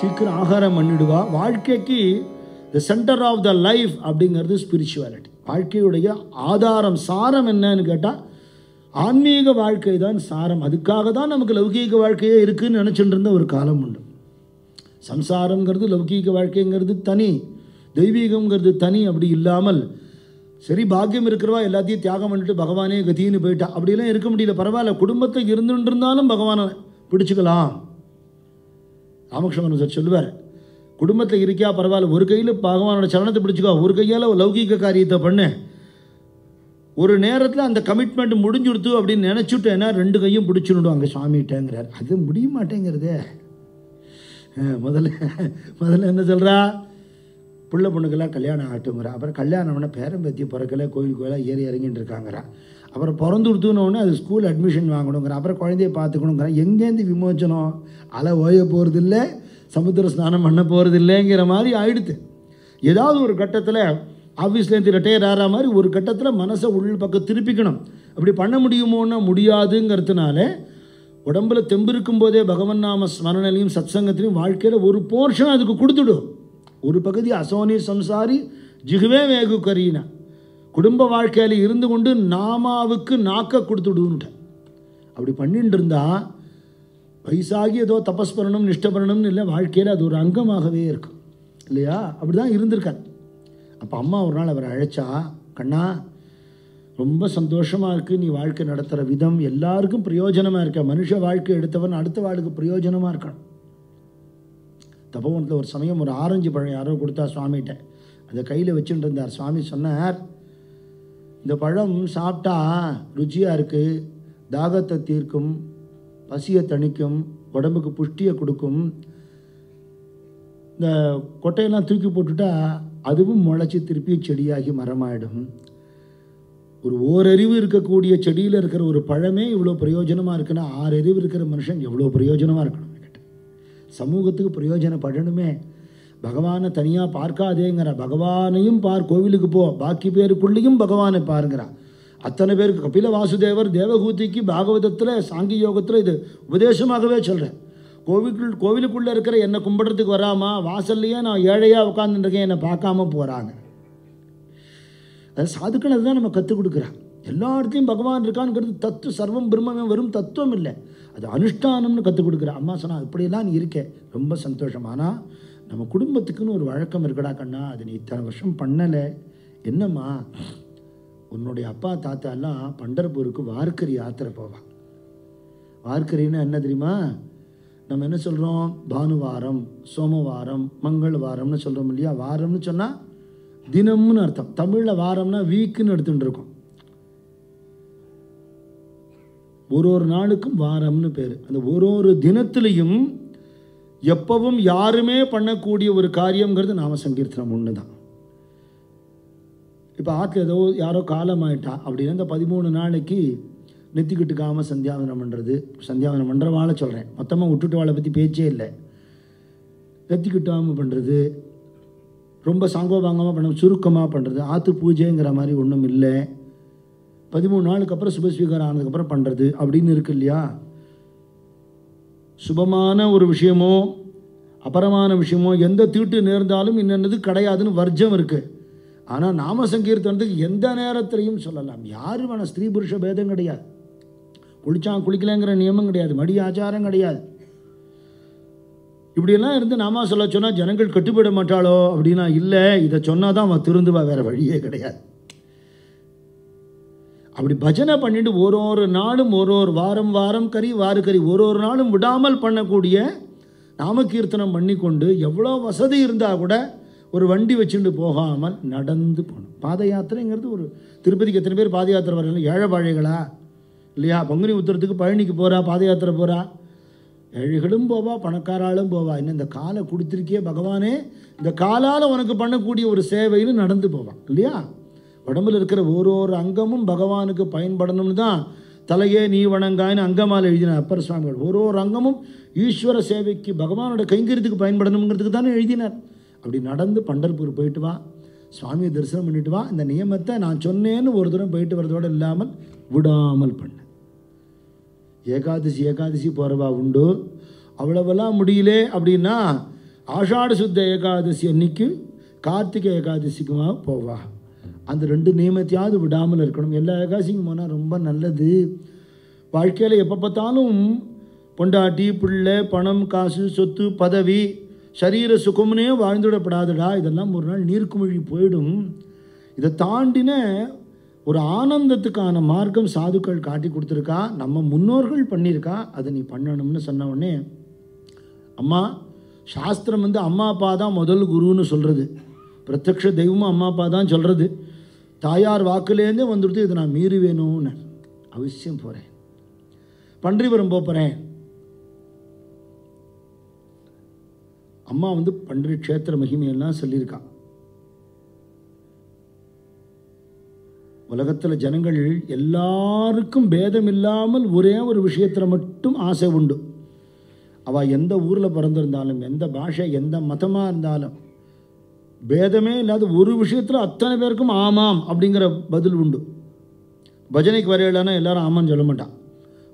சீக்கிரம் ஆகாரம் பண்ணிடுவா. வாழ்க்கைக்கு the centre of the life அப்படிங்கிறது ஸ்பிரிச்சுவாலிட்டி. வாழ்க்கையுடைய ஆதாரம் சாரம் என்னன்னு கேட்டால் ஆன்மீக வாழ்க்கை தான் சாரம். அதுக்காக தான் நமக்கு லௌகீக வாழ்க்கையே இருக்குதுன்னு நினச்சிட்டு இருந்த ஒரு காலம் உண்டு. சம்சாரங்கிறது லௌகீக வாழ்க்கைங்கிறது தனி, தெய்வீகங்கிறது தனி. அப்படி இல்லாமல் சரி பாக்கியம் இருக்கிறவா எல்லாத்தையும் தியாகம் பண்ணிட்டு பகவானே கதின்னு போயிட்டா அப்படிலாம் இருக்க முடியல. பரவாயில்ல, குடும்பத்தை இருந்துட்டு இருந்தாலும் பகவானை பிடிச்சிக்கலாம். ராமகிருஷ்ணன் சார் சொல்லுவார், குடும்பத்தில் இருக்கியா பரவாயில்ல, ஒரு கையில் பகவானோட சரணத்தை பிடிச்சிக்கோ, ஒரு கையால் லௌகீக காரியத்தை பண்ணு. ஒரு நேரத்தில் அந்த கமிட்மெண்ட் முடிஞ்சுடுத்து அப்படின்னு நினச்சிட்டேன்னா ரெண்டு கையும் பிடிச்சுடும் அங்கே சுவாமிகிட்டேங்கிறார். அது முடிய மாட்டேங்கிறதே. முதல்ல என்ன சொல்கிறா, பிள்ளை பொண்ணுக்கெல்லாம் கல்யாணம் ஆகட்டுங்கிறா. அப்புறம் கல்யாணம்னா பேரம் பேத்தி பிறக்கல, கோயில் கோயிலாக ஏறி இறங்கிட்டு இருக்காங்கிறா. அப்புறம் பிறந்து கொடுத்துனோடனே அது ஸ்கூல் அட்மிஷன் வாங்கணுங்கிற, அப்புறம் குழந்தைய பார்த்துக்கணுங்கிற. எங்கேருந்து விமோச்சனம்? அலை ஓய போகிறதில்ல, சமுத்திர ஸ்நானம் பண்ண போகிறது இல்லைங்கிற மாதிரி ஆயிடுது. ஏதாவது ஒரு கட்டத்தில் ஆஃபீஸ்லேருந்து ரிட்டையர் ஆகிற மாதிரி ஒரு கட்டத்தில் மனசை உள் பக்கம் திருப்பிக்கணும். அப்படி பண்ண முடியுமோன்னா முடியாதுங்கிறதுனால உடம்புல தெம்பு இருக்கும்போதே பகவன் நாம ஸ்மரணையிலையும் சத்சங்கத்திலையும் வாழ்க்கையில் ஒரு போர்ஷன் அதுக்கு கொடுத்துடும். ஒரு பகுதி அசோனி சம்சாரி ஜிகுவே வேகு கரீனா, குடும்ப வாழ்க்கையில் இருந்து கொண்டு நாமாவுக்கு நாக்க கொடுத்துடுன்ட்டு அப்படி பண்ணிட்டு இருந்தா வயசாகி ஏதோ தபஸ் பண்ணணும் நிஷ்ட பண்ணணும்னு இல்லை, வாழ்க்கையில் அது ஒரு அங்கமாகவே இருக்கும் இல்லையா? அப்படி தான் இருந்திருக்கார். அப்போ அம்மா ஒரு நாள் அவரை அழைச்சா, கண்ணா ரொம்ப சந்தோஷமாக இருக்குது, நீ வாழ்க்கை நடத்துகிற விதம் எல்லாருக்கும் பிரயோஜனமாக இருக்க. மனுஷ வாழ்க்கை எடுத்தவன் அடுத்த வாழ்க்கை பிரயோஜனமாக இருக்கான். தபோவனத்தில் ஒரு சமயம் ஒரு ஆரஞ்சு பழம் யாரோ கொடுத்தா சுவாமிகிட்ட, அதை கையில் வச்சுட்டு இருந்தார். சுவாமி சொன்னார், இந்த பழம் சாப்பிட்டா ருச்சியாக இருக்குது, தாகத்தை தீர்க்கும், பசியை தணிக்கும், உடம்புக்கு புஷ்டியை கொடுக்கும். இந்த கொட்டையெல்லாம் தூக்கி போட்டுட்டா அதுவும் முளைச்சி திருப்பி செடியாகி மரமாயிடும். ஒரு ஓரறிவு இருக்கக்கூடிய செடியில் இருக்கிற ஒரு பழமே இவ்வளோ பிரயோஜனமாக இருக்குன்னா 6 அறிவு இருக்கிற மனுஷன் எவ்வளோ பிரயோஜனமாக இருக்கணும். சமூகத்துக்கு பிரயோஜனப்படணுமே. பகவானை தனியாக பார்க்காதேங்கிற, பகவானையும் பார், கோவிலுக்கு போ, பாக்கி பேருக்குள்ளேயும் பகவானை பாருங்கிறா. அத்தனை பேருக்கு கபில வாசுதேவர் தேவகூதிக்கு பாகவதத்தில் சாங்கி யோகத்தில் இது உபதேசமாகவே சொல்கிறேன். கோவிலுக்குள்ளே இருக்கிற என்னை கும்பிட்றதுக்கு வராமல் வாசல்லையே நான் ஏழையாக உட்காந்துருக்கேன், என்னை பார்க்காம போகிறாங்க. அது சாதுக்கள் அதுதான் நம்ம கற்றுக் கொடுக்குறான். எல்லா இடத்துலையும் பகவான் இருக்கான்ங்கிறது தத்துவம், சர்வம் பிரம்மமே வரும் தத்துவம் இல்லை, அது அனுஷ்டானம்னு கற்றுக் கொடுக்குறேன். அம்மா சொன்னா இப்படியெல்லாம் நீ இருக்கே ரொம்ப சந்தோஷம், ஆனால் நம்ம குடும்பத்துக்குன்னு ஒரு வழக்கம் இருக்கடா கண்ணா, அது நீ இத்தனை வருஷம் பண்ணலை. என்னம்மா, உன்னுடைய அப்பா தாத்தா எல்லாம் பண்டர்பூருக்கு வார்க்கரி யாத்திரை போவான். வார்க்கரின்னு என்ன தெரியுமா? நம்ம என்ன சொல்கிறோம், பானுவாரம், சோமவாரம், மங்களவாரம்னு சொல்கிறோம் இல்லையா? வாரம்னு சொன்னால் தினம்னு அர்த்தம். தமிழில் வாரம்னா வீக்குன்னு எடுத்துகிட்டு இருக்கோம். ஒரு நாளுக்கும் வாரம்னு பேர். அந்த ஒரு தினத்திலையும் எப்பவும் யாருமே பண்ணக்கூடிய ஒரு காரியங்கிறது நாம சங்கீர்த்தனம் ஒன்று தான். இப்போ ஆற்றுல ஏதோ யாரோ காலமாயிட்டா அப்படின்னா இந்த 13 நாளைக்கு நெத்திக்கிட்டுக்காமல் சந்தியாவனம் பண்ணுறது. சந்தியாவனம் பண்ணுற வாழை சொல்கிறேன், மொத்தமாக விட்டுட்டு வாழை பற்றி பேச்சே இல்லை. நெத்திக்கிட்டாமல் பண்ணுறது, ரொம்ப சாங்கோபாங்கமாக பண்ண, சுருக்கமாக பண்ணுறது, ஆற்று பூஜைங்கிற மாதிரி ஒன்றும் இல்லை. 13 நாளுக்கு அப்புறம் சுபஸ்வீகாரம் ஆனதுக்கப்புறம் பண்ணுறது அப்படின்னு இருக்கு இல்லையா? சுபமான ஒரு விஷயமோ அபரமான விஷயமோ எந்த தீட்டு நேர்ந்தாலும் இன்னது கிடையாதுன்னு வர்ஜம் இருக்குது. ஆனால் நாம சங்கீர்த்தனத்துக்கு எந்த நேரத்திலையும் சொல்லலாம். யார் வேணால், ஸ்திரீ புருஷ பேதம் கிடையாது, குளிச்சான் குளிக்கலைங்கிற நியமம் கிடையாது, மடி ஆச்சாரம் கிடையாது. இப்படியெல்லாம் இருந்து நாம சொல்ல சொன்னால் ஜனங்கள் கட்டுப்பட மாட்டாளோ அப்படின்னா இல்லை, இதை சொன்னால் தான் அவன் திருந்துவா, வேறு வழியே கிடையாது. அப்படி பஜனை பண்ணிட்டு ஒரு நாளும் ஒரு வாரம் கறி வாரக்கறி ஒரு நாளும் விடாமல் பண்ணக்கூடிய நாமகீர்த்தனம் பண்ணி கொண்டு எவ்வளோ வசதி இருந்தால் கூட ஒரு வண்டி வச்சுட்டு போகாமல் நடந்து போகணும். பாத யாத்திரைங்கிறது ஒரு திருப்பதிக்கு எத்தனை பேர் பாத யாத்திரை வரல? ஏழை பாழைகளா இல்லையா? பங்குனி உத்தரத்துக்கு பழனிக்கு போகிறா, பாத யாத்திரை போகிறா. ஏழைகளும் போவா, பணக்காராலும் போவா. இன்னும் இந்த காலை கொடுத்துருக்கே பகவானே, இந்த காலால் உனக்கு பண்ணக்கூடிய ஒரு சேவைன்னு நடந்து போவான் இல்லையா? உடம்புல இருக்கிற ஒரு அங்கமும் பகவானுக்கு பயன்படணும்னு தான் தலையே நீ வணங்காயின்னு அங்கமால் எழுதினார் அப்பர் சுவாமிகள். ஒரு அங்கமும் ஈஸ்வர சேவைக்கு பகவானோட கைங்கரியத்துக்கு பயன்படணுங்கிறதுக்கு தானே எழுதினார். அப்படி நடந்து பண்டர்பூர் போயிட்டு வா, சுவாமியை தரிசனம் பண்ணிட்டு வா. இந்த நியமத்தை நான் சொன்னேன்னு ஒரு தூரம் போயிட்டு வரதோடு இல்லாமல் விடாமல் பண்ண. ஏகாதசி போகிறவா உண்டு, அவ்வளவெல்லாம் முடியலே அப்படின்னா ஆஷாட சுத்த ஏகாதசி அன்னைக்கு கார்த்திகை ஏகாதசிக்குமா போவா. அந்த 2 நியமத்தையாவது விடாமல் இருக்கணும். எல்லா ஏகாதசிக்கும் போனால் ரொம்ப நல்லது. வாழ்க்கையில் எப்போ பார்த்தாலும் பொண்டாட்டி பிள்ளை பணம் காசு சொத்து பதவி சரீர சுகம்னே வாழ்ந்துவிடப்படாதுடா. இதெல்லாம் ஒரு நாள் நீர்க்குமிழி போயிடும். இதை தாண்டின ஒரு ஆனந்தத்துக்கான மார்க்கம் சாதுக்கள் காட்டி கொடுத்துருக்கா, நம்ம முன்னோர்கள் பண்ணியிருக்கா. அதை நீ பண்ணணும்னு சொன்ன உடனே அம்மா சாஸ்திரம் அம்மா அப்பா தான் முதல் குருன்னு சொல்கிறது. பிரத்யக்ஷ தெய்வமும் அம்மா அப்பா தான் சொல்கிறது. தாயார் வாக்குலேருந்தே வந்துடுது. இதை நான் மீறி வேணும்னு அவசியம் போகிறேன். பன்றிபுரம் போகிறேன். அம்மா பன்றி க்ஷேத்திர மகிமையெல்லாம் சொல்லியிருக்கான். உலகத்தில் ஜனங்கள் எல்லாருக்கும் பேதம் இல்லாமல் ஒரே ஒரு விஷயத்தில் மட்டும் ஆசை உண்டு. அவள் எந்த ஊரில் பிறந்திருந்தாலும் எந்த பாஷை எந்த மதமாக இருந்தாலும் பேதமே இல்லாத ஒரு விஷயத்தில் அத்தனை பேருக்கும் ஆமாம் அப்படிங்கிற பதில் உண்டு. பஜனைக்கு வரையிலன்னா எல்லாரும் ஆமான்னு சொல்ல மாட்டான்.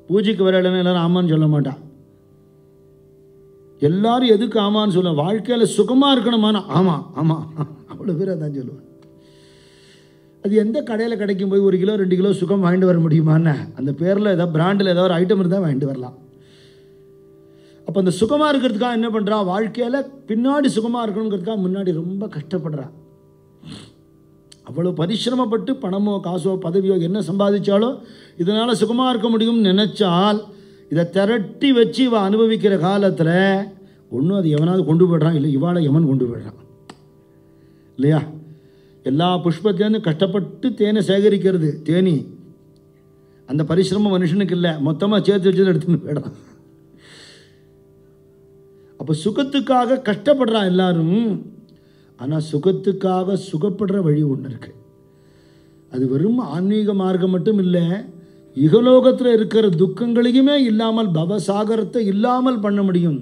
பூஜைக்கு வரையிலன்னா எல்லாரும் ஆமான்னு சொல்ல மாட்டான். எல்லாரும் எதுக்கு ஆமான்னு சொல்ல, வாழ்க்கையில் சுகமாக இருக்கணுமானா ஆமாம் ஆமாம் அவ்வளோ பேர் அதான் சொல்லுவேன். அது எந்த கடையில் கிடைக்கும் போய் 1 கிலோ 2 கிலோ சுகம் வாங்கிட்டு வர முடியுமான்னு அந்த பேரில் ஏதாவது பிராண்டில் ஏதாவது ஒரு ஐட்டம் இருந்தால் வாங்கிட்டு வரலாம். அப்போ அந்த சுகமாக இருக்கிறதுக்காக என்ன பண்ணுறா, வாழ்க்கையில் பின்னாடி சுகமாக இருக்கணுங்கிறதுக்காக முன்னாடி ரொம்ப கஷ்டப்படுறா. அவ்வளோ பரிசிரமப்பட்டு பணமோ காசோ பதவியோ என்ன சம்பாதிச்சாலோ இதனால் சுகமாக இருக்க முடியும்னு நினச்சால் இதை திரட்டி வச்சு இவள் அனுபவிக்கிற காலத்தில் ஒன்றும் அது எவனாவது கொண்டு போய்ட்றான், இல்லை இவாளை எவன் கொண்டு போய்ட்றான் இல்லையா. எல்லா புஷ்பத்துலேருந்து கஷ்டப்பட்டு தேனை சேகரிக்கிறது தேனி. அந்த பரிசிரமம் மனுஷனுக்கு இல்லை, மொத்தமாக சேர்த்து வச்சு எடுத்துன்னு போயிடறான். அப்போ சுகத்துக்காக கஷ்டப்படுறான் எல்லாரும். ஆனால் சுகத்துக்காக சுகப்படுற வழி ஒன்று இருக்குது. அது வெறும் ஆன்மீக மார்க்கம் மட்டும் இல்லை, இகலோகத்தில் இருக்கிற துக்கங்களையுமே இல்லாமல் பவசாகரத்தை இல்லாமல் பண்ண முடியும்.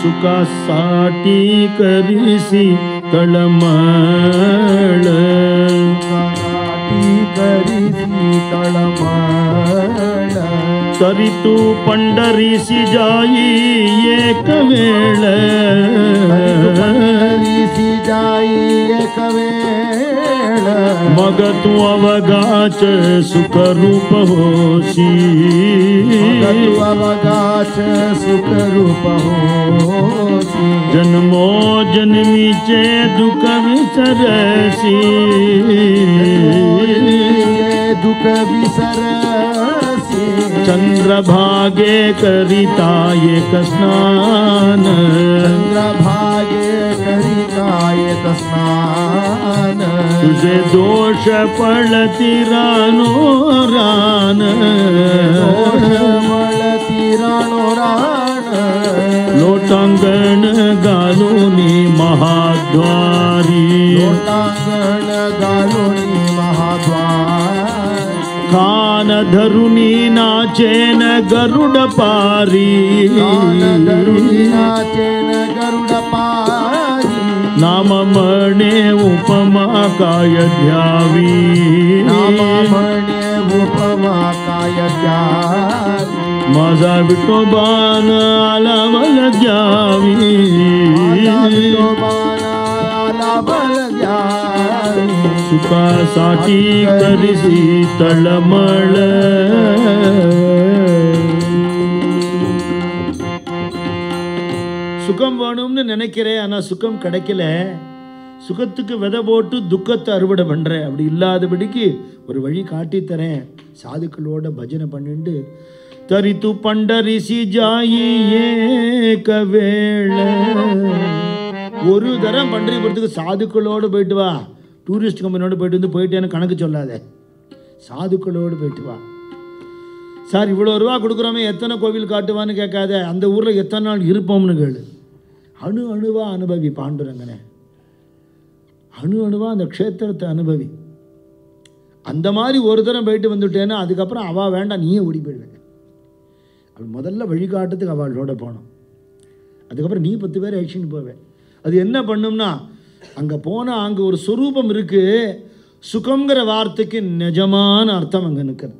சுகாசாட்டி கரிசி தளமள கரிசி தளமள சரித்து பண்டரிசி ஜாயி ஏಕವೇಳ பண்டரிசி ஜாயி ஏಕವೇಳ ಮಗತು ಅವಗಾಚ ಸುಖ ರೂಪ ಹೋಸಿ ಮಗತು ಅವಗಾಚ ಸುಖ ರೂಪ ಹೋಸಿ ಜನ್ಮೋ ಜನ್ಮಿಚೆ ದುಃಖ ವಿಸರಸಿ ದುಃಖ ವಿಸರಸಿ ಚಂದ್ರಭಾಗೆ ಕರಿತಾ ಏಕ ಸ್ನಾನ ಚಂದ್ರಭಾಗೆ ಕರಿತಾ ಏಕ ಸ್ನಾನ तुझे दोष पळती रानो रान दोष पळती रानो रान लोटांगण घालूनी महाद्वारी लोटांगण घालूनी महाद्वारी कान धरुनी नाचेन गरुड पारी कान धरुनी नाचेन गरुड पारी नाम मणे उपमा काय ध्यावी नाम मणे उपमा काय ध्यावी माझा विठोबान आला बल द्यावी माझा विठोबान आला बल द्यावी सुखासाठी करिसी तळमळ சுகம் வேணும்னு நினைக்கிறேன், ஆனால் சுகம் கிடைக்கல. சுகத்துக்கு விதை போட்டு துக்கத்தை அறுவடை பண்ணுறேன். அப்படி இல்லாதபடிக்கு ஒரு வழி காட்டித்தரேன். சாதுக்களோட பஜனை பண்ணிட்டு தரித்து பண்டரிசி ஜாயி ஏகவேள ஒரு தரம் பண்டரிபுரத்துக்கு சாதுக்களோடு போயிட்டு வா. டூரிஸ்ட் கம்பெனியோடு போயிட்டு போயிட்டேன்னு கணக்கு சொல்லாத, சாதுக்களோடு போயிட்டு வா. சார் இவ்வளோ ரூபா கொடுக்குறோமே எத்தனை கோவில் காட்டுவான்னு கேட்காத, அந்த ஊரில் எத்தனை நாள் இருப்போம்னு கேளு. அணு அணுவா அனுபவி பாண்டுரங்கனே, அணு அணுவா அந்த க்ஷேத்திரத்தை அனுபவி. அந்த மாதிரி ஒரு தரம் போயிட்டு வந்துட்டேன்னா அதுக்கப்புறம் அவள் வேண்டாம் நீயே ஓடி போயிடுவேன். அவள் முதல்ல வழிகாட்டுறதுக்கு அவளோட போனோம், அதுக்கப்புறம் நீ 10 பேர் ஆக்ஷன் போவேன். அது என்ன பண்ணும்னா அங்கே போனால் அங்கே ஒரு சொரூபம் இருக்குது. சுகங்கிற வார்த்தைக்கு நிஜமான அர்த்தம் அங்கே நிற்கிறது.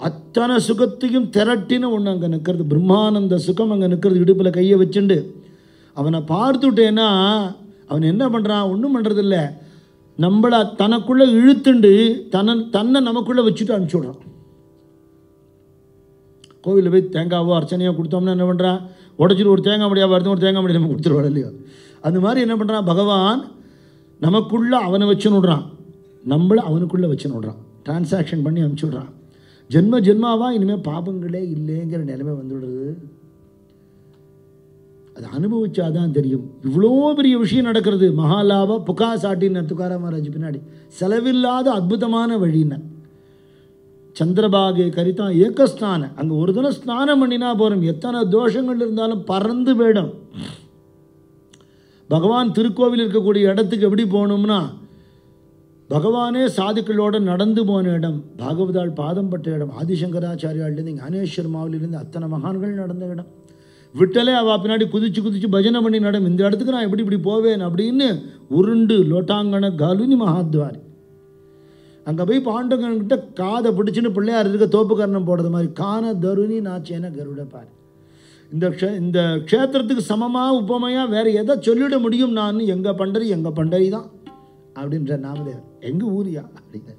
அத்தனை சுகத்தையும் திரட்டின ஒன்று அங்கே நிற்கிறது. பிரம்மானந்த சுகம் அங்கே நிற்கிறது. இடுப்பில் கையை வச்சுண்டு அவனை பார்த்துட்டேன்னா அவன் என்ன பண்ணுறான்? ஒன்றும் பண்ணுறதில்ல, நம்மளை தனக்குள்ளே இழுத்துண்டு தன்னை நமக்குள்ளே வச்சுட்டு அனுப்பிச்சுடுறான். கோவிலில் போய் தேங்காவோ அர்ச்சனையோ கொடுத்தோம்னா என்ன பண்ணுறான்? உடச்சிட்டு ஒரு தேங்காய் முடியாது வருது, ஒரு தேங்காய் முடியாது நம்ம கொடுத்துருவாள் இல்லையோ. அந்த மாதிரி என்ன பண்ணுறான் பகவான்? நமக்குள்ளே அவனை வச்சு நோடுறான், நம்மளை அவனுக்குள்ளே வச்சு நோடுறான், டிரான்சாக்ஷன் பண்ணி அனுப்பிச்சுடுறான். ஜென்ம ஜென்மாவா இனிமேல் பாபங்களே இல்லைங்கிற நிலைமை வந்துவிடுறது. அது அனுபவிச்சாதான் தெரியும். இவ்வளோ பெரிய விஷயம் நடக்கிறது. மகாலாப புகா சாட்டின்னு துக்காராம் மகாராஜ் பின்னாடி செலவில்லாத அற்புதமான வழின்னு சந்திரபாகை கரித்தான் ஏகஸ்நான. அங்கே ஒரு தினம் ஸ்நானம் பண்ணினா போகிறோம், எத்தனை தோஷங்கள் இருந்தாலும் பறந்து போயிடும். பகவான் திருக்கோவில் இருக்கக்கூடிய இடத்துக்கு எப்படி போகணும்னா, பகவானே சாதுக்களோடு நடந்து போன இடம், பாகவதாள் பாதம் பட்ட இடம், ஆதிசங்கராச்சாரியாலேருந்து ஞானேஸ்வர் மாவிலிருந்து அத்தனை மகான்கள் நடந்த இடம். விட்டலே அவள் பின்னாடி குதிச்சு குதிச்சு பஜனை பண்ணி நடம். இந்த இடத்துக்கு நான் எப்படி போவேன் அப்படின்னு உருண்டு லோட்டாங்கன காலுனி மகாத்வாரி. அங்கே போய் பாண்டவன்கிட்ட காதை பிடிச்சின்னு பிள்ளையார் இருக்க தோப்புக்கரணம் போடுறது மாதிரி கான தருணி நாச்சேன கருட பாரு. இந்த க்ஷேத்திரத்துக்கு சமமாக உப்பமையாக வேறு எதை சொல்லிட முடியும்? நான் எங்கள் பண்டரி தான் அப்படின்ற நாமதேவர். எங்கள் ஊரியா அப்படிங்க.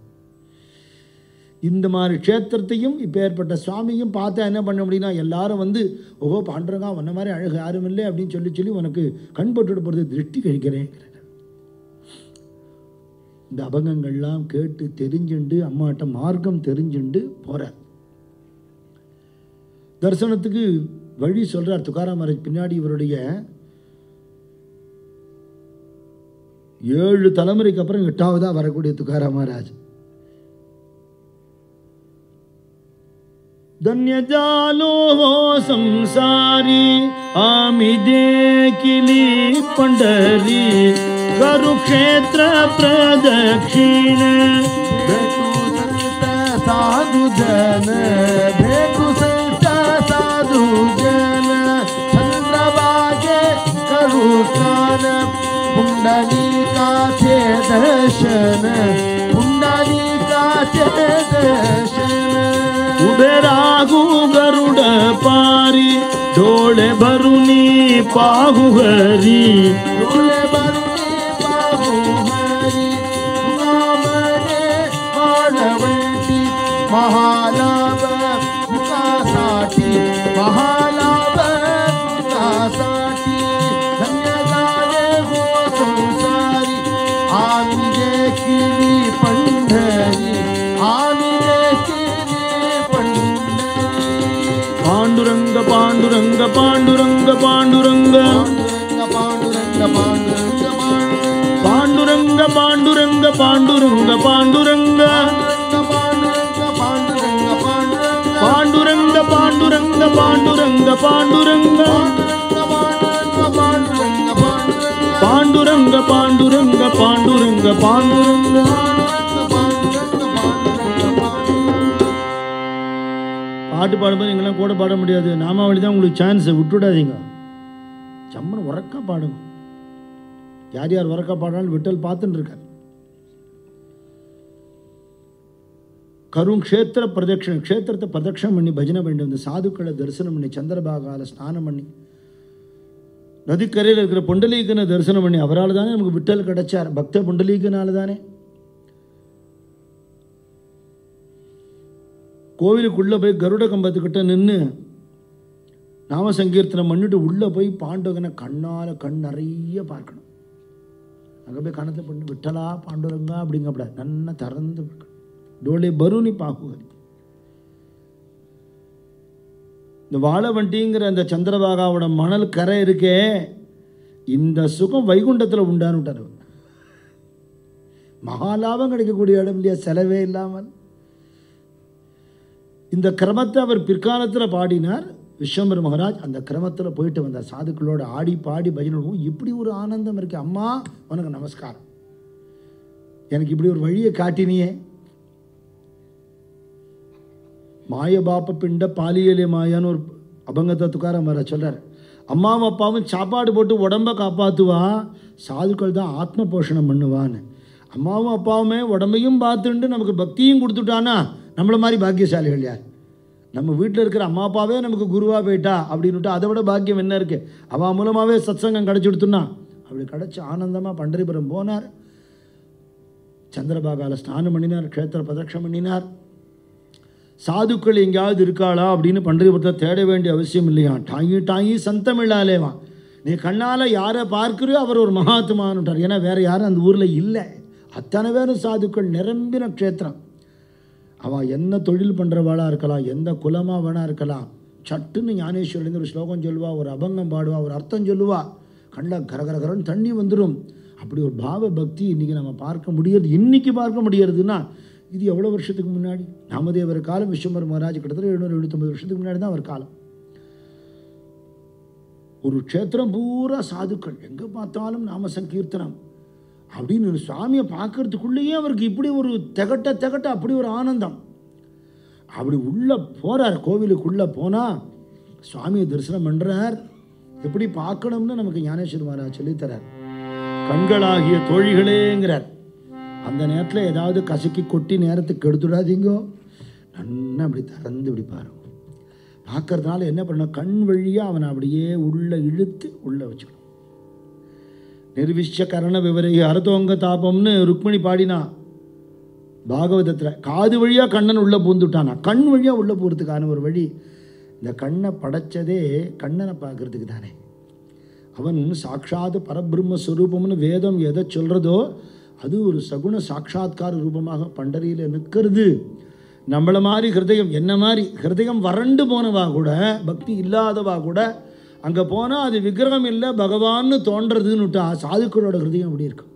இந்த மாதிரி க்ஷேத்திரத்தையும் இப்போ ஏற்பட்ட சுவாமியும் பார்த்தா என்ன பண்ண முடியும்னா, எல்லாரும் வந்து ஓஹோ பாண்டரங்கா உன்ன மாதிரி அழகு யாரும் இல்லை அப்படின்னு சொல்லி உனக்கு கண் போட்டுட்டு போகிறது திருஷ்டி கழிக்கிறேன். இந்த அபங்கங்கள்லாம் கேட்டு தெரிஞ்சுண்டு அம்மாட்ட மார்க்கம் தெரிஞ்சுண்டு போகிறார். தரிசனத்துக்கு வழி சொல்கிறார் துக்காராம் மகாராஜ். பின்னாடி இவருடைய 7 தலைமுறைக்கு அப்புறம் 8ஆவதா வரக்கூடிய துக்காராம் மகாராஜ். धन्य जालो हो संसारी आमी देखिली पंढरी कुरुक्षेत्र प्रदक्षिण भेटू संत साधु जन भेटू संत साधु जन चंद्रभागे करू स्नान पुंडलीकाचे दर्शन पुंडलीकाचे दर्शन उभे रागू गरुड पारी डोळे भरुनी पाहू हरी डोळे भरुनी पाहू हरी तुकामने मानवंती महालाभ तुकासाठी महालाभ तुकासाठी धन्य झाले हो संसारी आम्ही देखिली पंढरी आम्ही पांडुरंग पांडुरंग पांडुरंग पांडुरंग पांडुरंग पांडुरंग पांडुरंग पांडुरंग पांडुरंग पांडुरंग पांडुरंग पांडुरंग पांडुरंग पांडुरंग पांडुरंग पांडुरंग पांडुरंग பாட்டு பாடும்போது எங்கெல்லாம் கூட பாட முடியாது. நாமாவளி தான் உங்களுக்கு சான்ஸ், விட்டுவிடாதீங்க. சம்மன் உறக்கா பாடுங்க. யார் யார் உறக்கா பாடாலும் விட்டல் பார்த்துட்டு இருக்கார். கருங்ஷேத்திர பிரதட்சணம், க்ஷேத்திரத்தை பிரதட்சணம் பண்ணி பஜனை பண்ணி இந்த சாதுக்களை தரிசனம் பண்ணி சந்திரபாகால ஸ்நானம் பண்ணி நதிக்கரையில் இருக்கிற புண்டலீகனை தரிசனம் பண்ணி அவரால் தானே நமக்கு விட்டல் கிடைச்சார். பக்த புண்டலீகனால தானே. கோவிலுக்குள்ளே போய் கருட கம்பத்துக்கிட்ட நின்று நாம சங்கீர்த்தனம் பண்ணிட்டு உள்ளே போய் பாண்டவனை கண்ணால் கண் நிறைய பார்க்கணும். அங்கே போய் கணத்தை பண்ணி விட்டலா பாண்டுரங்கா அப்படிங்கப்பட நல்லா திறந்து டோலே பருனி பாக்குவார். இந்த வாழவண்டிங்கிற அந்த சந்திரபாகாவோட மணல் கரை இருக்கே, இந்த சுகம் வைகுண்டத்தில் உண்டான்னு விட்டார். மகாலாபம் கிடைக்கக்கூடிய இடம் இல்லையா, செலவே இல்லாமல். இந்த கிரமத்தை அவர் பிற்காலத்தில் பாடினார் விஸ்வம்பர் மகாராஜ். அந்த கிரமத்தில் போயிட்டு வந்தார், சாதுக்களோட ஆடி பாடி பஜனை. இப்படி ஒரு ஆனந்தம் இருக்கு. அம்மா உனக்கு நமஸ்காரம், எனக்கு இப்படி ஒரு வழியை காட்டினியே. மாய பாப்ப பிண்ட பாலியலே மாயான்னு ஒரு அபங்கத்தை துக்காராம் மகாராஜ் சொல்றார். அம்மாவும் அப்பாவும் சாப்பாடு போட்டு உடம்பை காப்பாற்றுவா, சாதுக்கள் தான் ஆத்ம போஷணம் பண்ணுவான்னு. அம்மாவும் அப்பாவுமே உடம்பையும் பார்த்துட்டு நமக்கு பக்தியும் கொடுத்துட்டானா நம்மளை மாதிரி பாக்கியசாலிகள் யார்? நம்ம வீட்டில் இருக்கிற அம்மா அப்பாவே நமக்கு குருவாக போயிட்டா அப்படின்னுட்டு அதை விட பாக்கியம் என்ன இருக்குது? அவன் மூலமாகவே சத்சங்கம் கிடச்சிடுத்துன்னா அப்படி கிடச்சி ஆனந்தமாக பண்டரிபுரம் போனார். சந்திரபாகாவில் ஸ்நானம் பண்ணினார், க்ஷேத்திர பிரதட்சணம் பண்ணினார். சாதுக்கள் எங்கேயாவது இருக்காளா அப்படின்னு பண்டரிபுரத்தை தேட வேண்டிய அவசியம் இல்லையா. டாயி டாயி சந்தமிழாலேவான், நீ கண்ணால் யாரை பார்க்குறியோ அவர் ஒரு மகாத்மானுட்டார். ஏன்னா வேறு யாரும் அந்த ஊரில் இல்லை. அத்தனை பேரும் சாதுக்கள் நிரம்பின க்ஷேத்திரம். அவள் என்ன தொழில் பண்ணுறவாளாக இருக்கலாம், எந்த குலமாக வேணா இருக்கலாம், சட்டுன்னு ஞானேஸ்வரன் ஒரு ஸ்லோகம் சொல்லுவா, ஒரு அபங்கம் பாடுவா, ஒரு அர்த்தம் சொல்லுவா, கண்ணில் கரகரகரன்னு தண்ணி வந்துடும். அப்படி ஒரு பாவ பக்தி இன்றைக்கி நம்ம பார்க்க முடியாது. இன்றைக்கி பார்க்க முடியறதுன்னா இது எவ்வளோ வருஷத்துக்கு முன்னாடி? நாமதேவர் காலம், விஸ்வம்பர் மகாராஜ் கிட்டத்தட்ட 779 வருஷத்துக்கு முன்னாடி தான் அவர் காலம். ஒரு க்ஷேத்திரம் பூரா சாதுக்கள், எங்கே பார்த்தாலும் நாம சங்கீர்த்தனம் அப்படின்னு சுவாமியை பார்க்கறதுக்குள்ளேயே அவருக்கு இப்படி ஒரு திகட்ட அப்படி ஒரு ஆனந்தம். அப்படி உள்ளே போகிறார், கோவிலுக்குள்ளே போனால் சுவாமியை தரிசனம் பண்ணுறார். எப்படி பார்க்கணும்னு நமக்கு ஞானேஸ்வர மகாராஜ் சொல்லித்தரார். கண்களாகிய தோழிகளேங்கிறார். அந்த நேரத்தில் ஏதாவது கசக்கி கொட்டி நேரத்துக்கு எடுத்துடாதீங்கோ, நன்னா அப்படி திறந்து இப்படி பாருங்க. பார்க்கறதுனால என்ன பண்ணணும், கண் வழியாக அவனை அப்படியே உள்ளே இழுத்து உள்ளே வச்சுக்கணும். நிர்விஷ்ய கரண விவரை அரதோங்க தாபம்னு ருக்மிணி பாடினா பாகவதத்தில். காது வழியாக கண்ணன் உள்ளே பூந்துட்டானா, கண் வழியாக உள்ளே போகிறதுக்கான ஒரு வழி. இந்த கண்ணை படைச்சதே கண்ணனை பார்க்கறதுக்கு தானே. அவன் சாட்சாத் பரபிரம்மஸ்வரூபம்னு வேதம் எதை சொல்கிறதோ அது ஒரு சகுண சாட்சாத்கார ரூபமாக பண்டரியில் நிற்கிறது. நம்மளை மாதிரி ஹிருதயம், என்ன மாதிரி ஹிருதயம் வறண்டு போனவா கூட, பக்தி இல்லாதவா கூட அங்கே போனால் அது விக்கிரகம் இல்லை பகவான்னு தோன்றதுன்னுட்டா சாதுக்களோட ஹிருதயம் அப்படி இருக்கும்.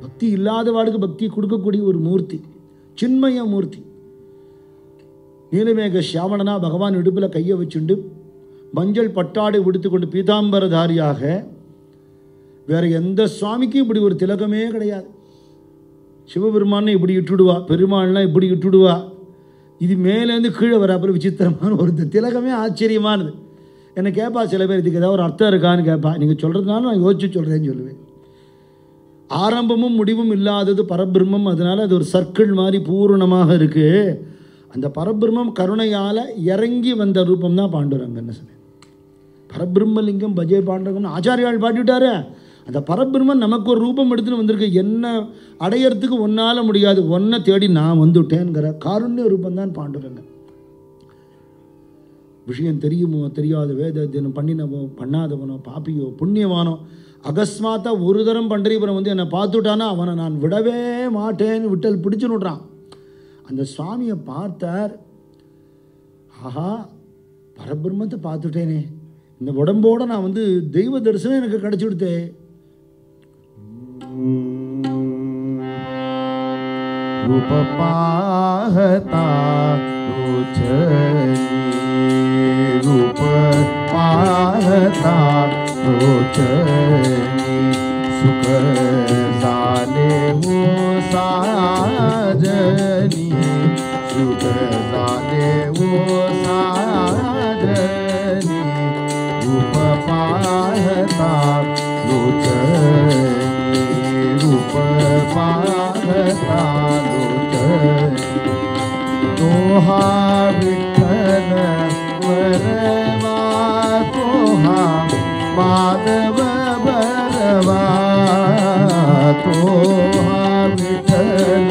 பக்தி இல்லாதவாளுக்கு பக்தி கொடுக்கக்கூடிய ஒரு மூர்த்தி, சின்மய மூர்த்தி. நீலமேக சியாமணனா பகவான் இடுப்பில் கையை வச்சுண்டு மஞ்சள் பட்டாடை உடுத்துக்கொண்டு பீதாம்பரதாரியாக, வேற எந்த சுவாமிக்கும் இப்படி ஒரு திலகமே கிடையாது. சிவபெருமானை இப்படி இட்டுடுவா, பெருமாள்லாம் இப்படி இட்டுடுவா. இது மேலேருந்து கீழே வராப்புல விசித்திரமான ஒரு திலகமே ஆச்சரியமானது. என்னை கேட்பா சில பேர், இதுக்கு ஏதாவது ஒரு அர்த்தம் இருக்கான்னு கேட்பா. நீங்கள் சொல்கிறதுனால நான் யோசிச்சு சொல்கிறேன்னு சொல்லுவேன். ஆரம்பமும் முடிவும் இல்லாதது பரபிரம்மம், அதனால் அது ஒரு சர்க்கிள் மாதிரி பூரணமாக இருக்குது. அந்த பரபிரம்மம் கருணையால் இறங்கி வந்த ரூபம் தான் பாண்டுரங்கன்னு சொன்னேன். பரபிரம்மலிங்கம் பஜே பாண்டுரங்கம்னு ஆச்சாரியால் பாடிவிட்டாரு. அந்த பரபிரம்மன் நமக்கு ஒரு ரூபம் எடுத்துன்னு வந்திருக்கு. என்ன அடையிறதுக்கு ஒன்றால் முடியாது, ஒன்றை தேடி நான் வந்துட்டேங்கிற காருண்ய ரூபந்தான் பாண்டுரங்கன். விஷயம் தெரியுமோ தெரியாத வேத அத்தியனம் பண்ணினவோ பண்ணாதவனோ பாப்பியோ புண்ணியவானோ அகஸ்மாத்தா ஒரு தரம் பண்டரிபுரம் வந்து என்னை பார்த்துட்டானா அவனை நான் விடவே மாட்டேன்னு விட்டல் பிடிச்சுன்னு விட்றான். அந்த சுவாமியை பார்த்தார். ஆஹா, பரபிரம்மத்தை பார்த்துட்டேனே, இந்த உடம்போடு நான் வந்து தெய்வ தரிசனம் எனக்கு கிடச்சி விடுத்தே. रूपपाहता रोचनी रूपपाहता रोचनी सुख जाने वो साजनी सुख जाने वो साजनी रूपपाहता रोचनी रूपपाहता तोहा विठ्ठल वरवा तोहा माधव बरवा तोहा विठ्ठल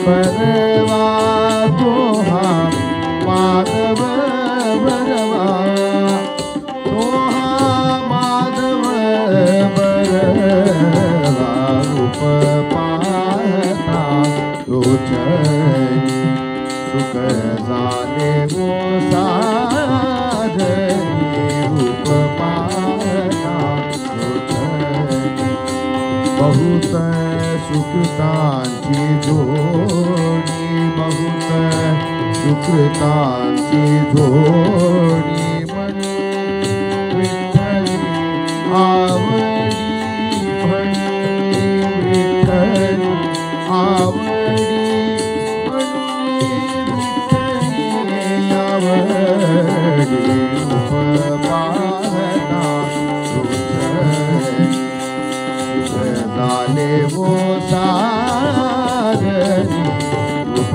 वरवा तोहा माधव बरवा तोहा माधव बरवा रूप पाहता रोचनी सुख जाने वो साधनी रूप पाहता रोचनी बहुत सुकृतांची जोडी बहुत सुकृतांची जोडी मनी विठ्ठली आवडी म्हणी विठ्ठली आवडी वो साधनी रूप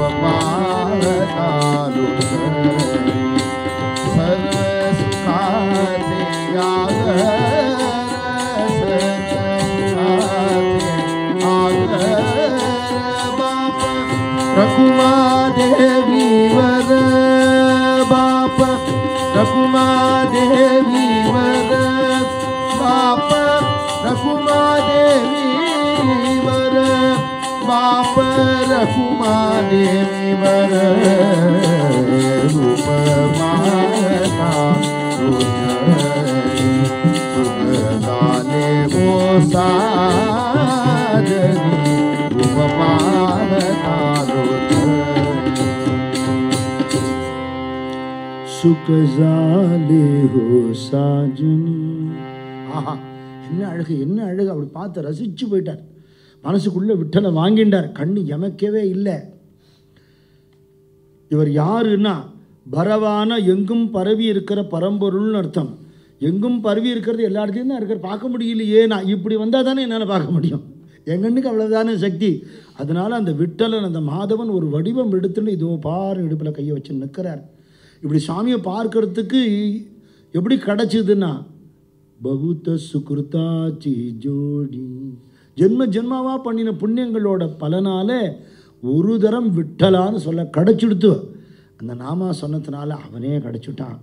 उमादेवी वर रूप माता सुखदाने वो साजनी रूप माता सुख जाले हो साजनी. ஆஹா, என்ன அழகு என்ன அழகு! அப்படி பார்த்து ரசிச்சு போயிட்டார். மனசுக்குள்ள விட்டலை வாங்கிண்டார். கண்ணு எமக்கவே இல்லை. இவர் யாருன்னா பரவான எங்கும் பரவி இருக்கிற பரம்பொருள்னு அர்த்தம். எங்கும் பரவி இருக்கிறது எல்லா இடத்துலையும் தான் இருக்கிற. பார்க்க முடியலையே, நான் இப்படி வந்தால் தானே என்னால் பார்க்க முடியும். என் கண்ணுக்கு அவ்வளோதானே சக்தி. அதனால அந்த விட்டலன் அந்த மாதவன் ஒரு வடிவம் எடுத்துன்னு இதோ பாரு இடுப்பில் கையை வச்சு நிற்கிறார். இப்படி சாமியை பார்க்கறதுக்கு எப்படி கிடச்சிதுன்னா பகுத்த சுகிருத்தாச்சி ஜோடி, ஜென்ம ஜென்மாவாக பண்ணின புண்ணியங்களோட பலனால ஒரு தரம் விட்டலான்னு சொல்ல கிடச்சிடுத்து. அந்த நாமா சொன்னதுனால அவனே கிடச்சிட்டான்.